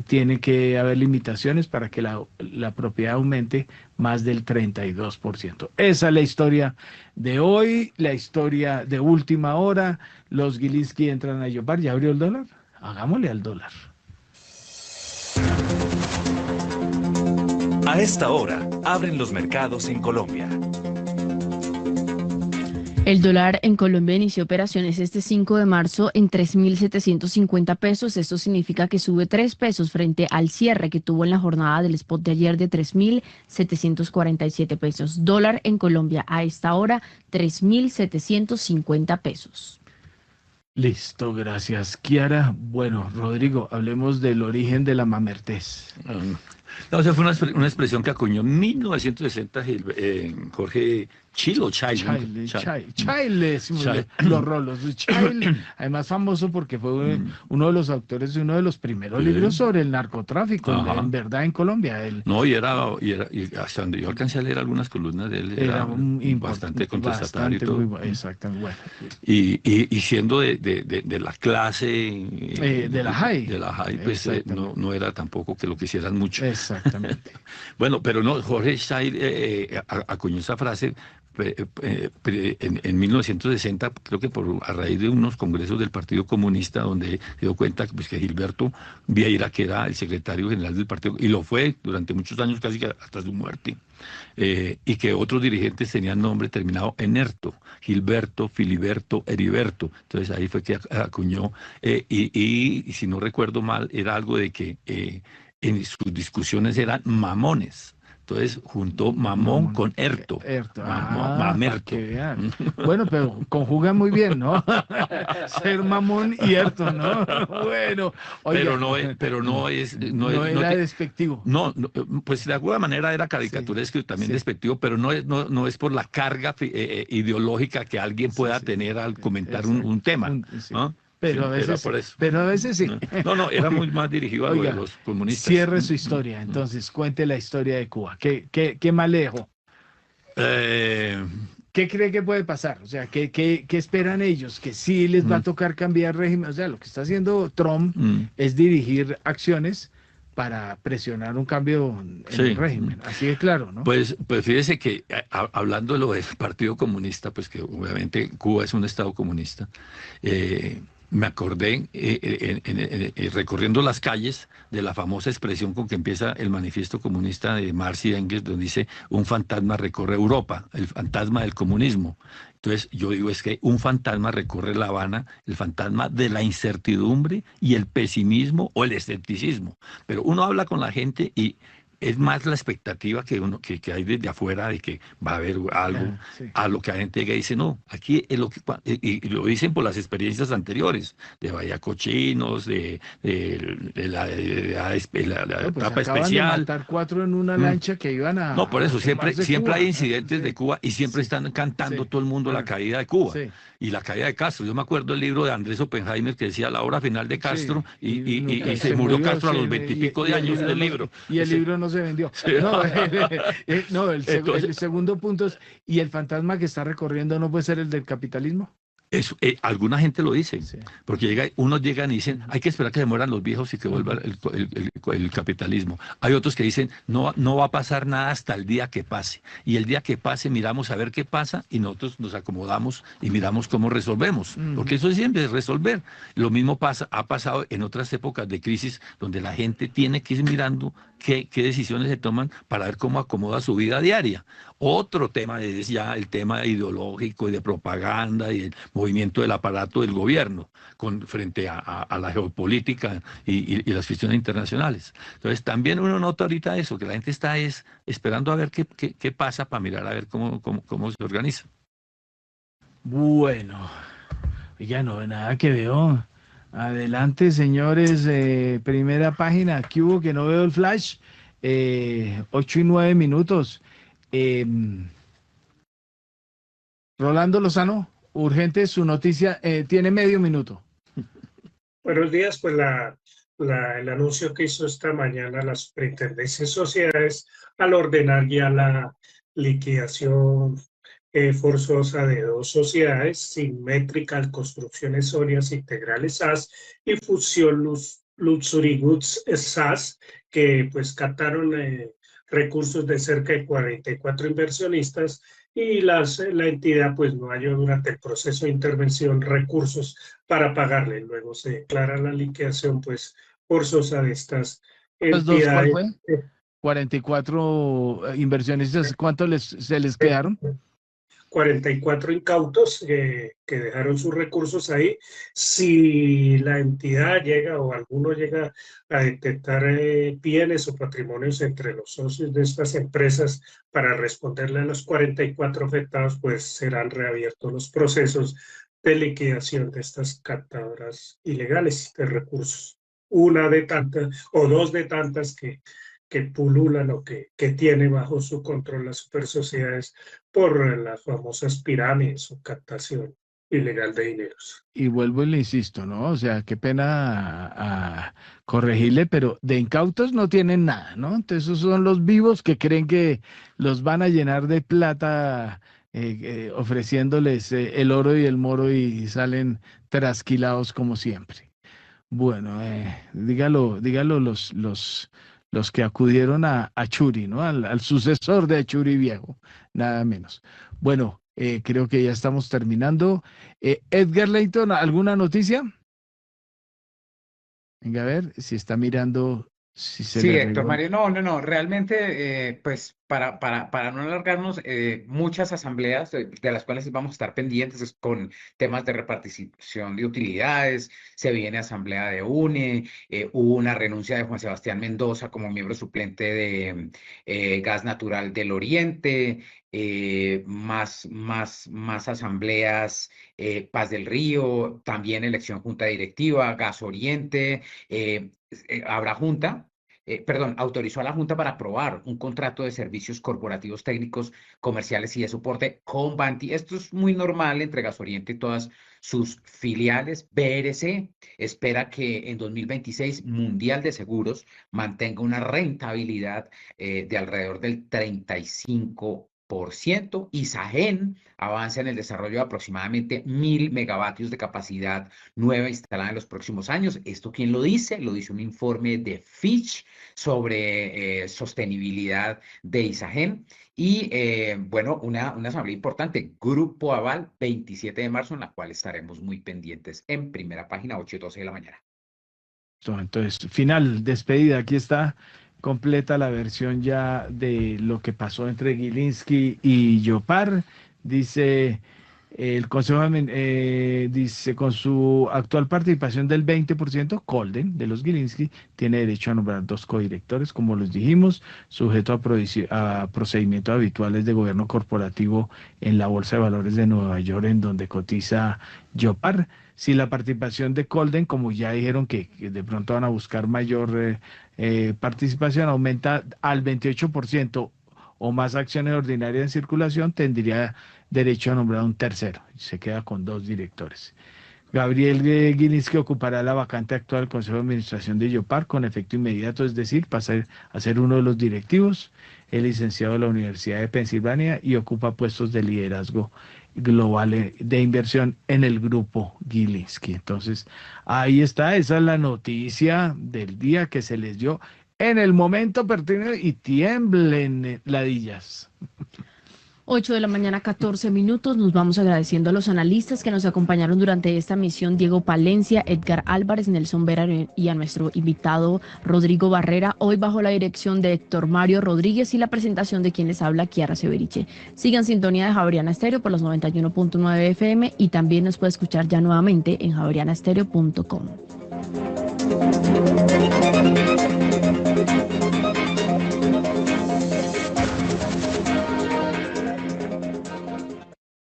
tiene que haber limitaciones para que la propiedad aumente más del 32%. Esa es la historia de hoy, la historia de última hora. Los Gilinski entran a Yopar. ¿Ya abrió el dólar? Hagámosle al dólar. A esta hora, abren los mercados en Colombia. El dólar en Colombia inició operaciones este 5 de marzo en 3.750 pesos. Esto significa que sube 3 pesos frente al cierre que tuvo en la jornada del spot de ayer de 3.747 pesos. Dólar en Colombia a esta hora, 3.750 pesos. Listo, gracias, Kiara. Bueno, Rodrigo, hablemos del origen de la mamertés. No, esa fue una expresión que acuñó en 1960 Jorge Chilo, Chile, los rolos. Chile, además famoso porque fue uno de los autores de uno de los primeros libros sobre el narcotráfico, en verdad, en Colombia. No, y hasta donde yo alcancé a leer algunas columnas de él, era bastante contestatario y todo. Exactamente, bueno. Y siendo de la clase de la high, pues no era tampoco que lo quisieran mucho. Exactamente. Bueno, pero no, Jorge Stein acuñó esa frase en 1960, creo que a raíz de unos congresos del Partido Comunista, donde se dio cuenta pues, que Gilberto Vieira, que era el secretario general del partido, y lo fue durante muchos años, casi hasta su muerte, y que otros dirigentes tenían nombre terminado en erto, Gilberto, Filiberto, Heriberto. Entonces ahí fue que acuñó, y si no recuerdo mal, era algo de que en sus discusiones eran mamones. Entonces juntó mamón con erto. Mamerto. Bueno, pero conjuga muy bien, ¿no? Ser mamón y erto, ¿no? Bueno. Oiga, pero no era despectivo. No, pues de alguna manera era caricaturesco y también despectivo, pero no es por la carga ideológica que alguien pueda tener al comentar un tema, ¿no? Pero a veces sí. No, era muy más dirigido a los comunistas. Cierre su historia, entonces, cuente la historia de Cuba. ¿Qué mal lejos? ¿Qué cree que puede pasar? O sea, ¿qué esperan ellos? Que sí les va a tocar cambiar régimen. O sea, lo que está haciendo Trump es dirigir acciones para presionar un cambio en el régimen. Así de claro, ¿no? Pues fíjese que hablando de lo del Partido Comunista, pues que obviamente Cuba es un estado comunista, me acordé recorriendo las calles de la famosa expresión con que empieza el manifiesto comunista de Marx y Engels, donde dice: un fantasma recorre Europa, el fantasma del comunismo. Entonces yo digo, es que un fantasma recorre La Habana, el fantasma de la incertidumbre y el pesimismo o el escepticismo. Pero uno habla con la gente y es más la expectativa que hay desde afuera de que va a haber algo, a lo que la gente llega y dice, no, aquí es lo que, y lo dicen por las experiencias anteriores, de Bahía Cochinos, de la etapa especial. De matar 4 en una lancha que iban a... No, por eso, siempre hay incidentes de Cuba y siempre están cantando todo el mundo la caída de Cuba y la caída de Castro. Yo me acuerdo el libro de Andrés Oppenheimer que decía la hora final de Castro y se murió Castro a los 20 y pico de años del libro. Y el libro no se vendió. El segundo punto es, ¿y el fantasma que está recorriendo no puede ser el del capitalismo? Eso, alguna gente lo dice, porque unos llegan y dicen, hay que esperar que se mueran los viejos y que vuelva el capitalismo. Hay otros que dicen, no va a pasar nada hasta el día que pase. Y el día que pase miramos a ver qué pasa y nosotros nos acomodamos y miramos cómo resolvemos. Porque eso siempre es resolver. Lo mismo ha pasado en otras épocas de crisis donde la gente tiene que ir mirando qué decisiones se toman para ver cómo acomoda su vida diaria. Otro tema es ya el tema ideológico y de propaganda y el movimiento del aparato del gobierno frente a la geopolítica y las cuestiones internacionales. Entonces también uno nota ahorita eso, que la gente está esperando a ver qué pasa para mirar a ver cómo se organiza. Bueno, ya no, nada que veo. Adelante, señores, primera página, ¿qué hubo? Que no veo el flash, 8 y 9 minutos. Rolando Lozano, urgente su noticia, tiene medio minuto. Buenos días, pues el anuncio que hizo esta mañana la Superintendencia de Sociedades al ordenar ya liquidación forzosa de 2 sociedades, Symmetrical Construcciones Sólidas Integrales SAS y Fusión Luxury Goods SAS, que pues captaron recursos de cerca de 44 inversionistas y la entidad pues no halló durante el proceso de intervención recursos para pagarle. Luego se declara la liquidación pues forzosa de estas ¿Los dos cuál entidades. fue? 44 inversionistas, ¿cuántos se les quedaron? 44 incautos que dejaron sus recursos ahí. Si la entidad llega o alguno llega a detectar bienes o patrimonios entre los socios de estas empresas para responderle a los 44 afectados, pues serán reabiertos los procesos de liquidación de estas captadoras ilegales de recursos. Una de tantas o dos de tantas que pululan o que tiene bajo su control las supersociedades por las famosas pirámides o captación ilegal de dineros. Y vuelvo y le insisto, ¿no? O sea, qué pena a corregirle, pero de incautos no tienen nada, ¿no? Entonces esos son los vivos que creen que los van a llenar de plata ofreciéndoles el oro y el moro y salen trasquilados como siempre. Bueno, dígalo los que acudieron a Achuri, ¿no? Al sucesor de Achuri viejo, nada menos. Bueno, creo que ya estamos terminando. Edgar Leighton, ¿alguna noticia? Venga a ver si está mirando, si se Sí, le Héctor regó. Mario, no, realmente, pues para no alargarnos, muchas asambleas de las cuales vamos a estar pendientes con temas de repartición de utilidades, se viene asamblea de UNE, hubo una renuncia de Juan Sebastián Mendoza como miembro suplente de Gas Natural del Oriente, más asambleas, Paz del Río, también elección junta directiva, Gas Oriente, habrá junta, autorizó a la Junta para aprobar un contrato de servicios corporativos técnicos, comerciales y de soporte con Banti. Esto es muy normal entre Gasoriente y todas sus filiales. BRC espera que en 2026 Mundial de Seguros mantenga una rentabilidad de alrededor del 35%. Isagen avanza en el desarrollo de aproximadamente 1.000 megavatios de capacidad nueva instalada en los próximos años. ¿Esto quién lo dice? Lo dice un informe de Fitch sobre sostenibilidad de Isagen. Y bueno, una asamblea importante, Grupo Aval, 27 de marzo, en la cual estaremos muy pendientes en Primera Página, 8:12 de la mañana. Entonces, final, despedida, aquí está completa la versión ya de lo que pasó entre Gilinski y Yopar. Dice el Consejo, dice, con su actual participación del 20%, Colden, de los Gilinski, tiene derecho a nombrar 2 codirectores, como los dijimos, sujeto a procedimientos habituales de gobierno corporativo en la Bolsa de Valores de Nueva York, en donde cotiza Yopar. Si la participación de Colden, como ya dijeron que de pronto van a buscar mayor participación, aumenta al 28% o más acciones ordinarias en circulación, tendría derecho a nombrar un tercero. Se queda con 2 directores. Gabriel Gilinski ocupará la vacante actual del Consejo de Administración de Yopar con efecto inmediato, es decir, pasa a ser uno de los directivos. Es licenciado de la Universidad de Pensilvania y ocupa puestos de liderazgo global de inversión en el grupo Gilinski. Entonces, ahí está, esa es la noticia del día que se les dio en el momento pertinente y tiemblen ladillas. 8 de la mañana, 14 minutos. Nos vamos agradeciendo a los analistas que nos acompañaron durante esta misión: Diego Palencia, Edgar Álvarez, Nelson Vera y a nuestro invitado Rodrigo Barrera, hoy bajo la dirección de Héctor Mario Rodríguez y la presentación de quien les habla, Kiara Severiche. Sigan sintonía de Javeriana Estéreo por los 91.9 FM y también nos puede escuchar ya nuevamente en javerianastereo.com.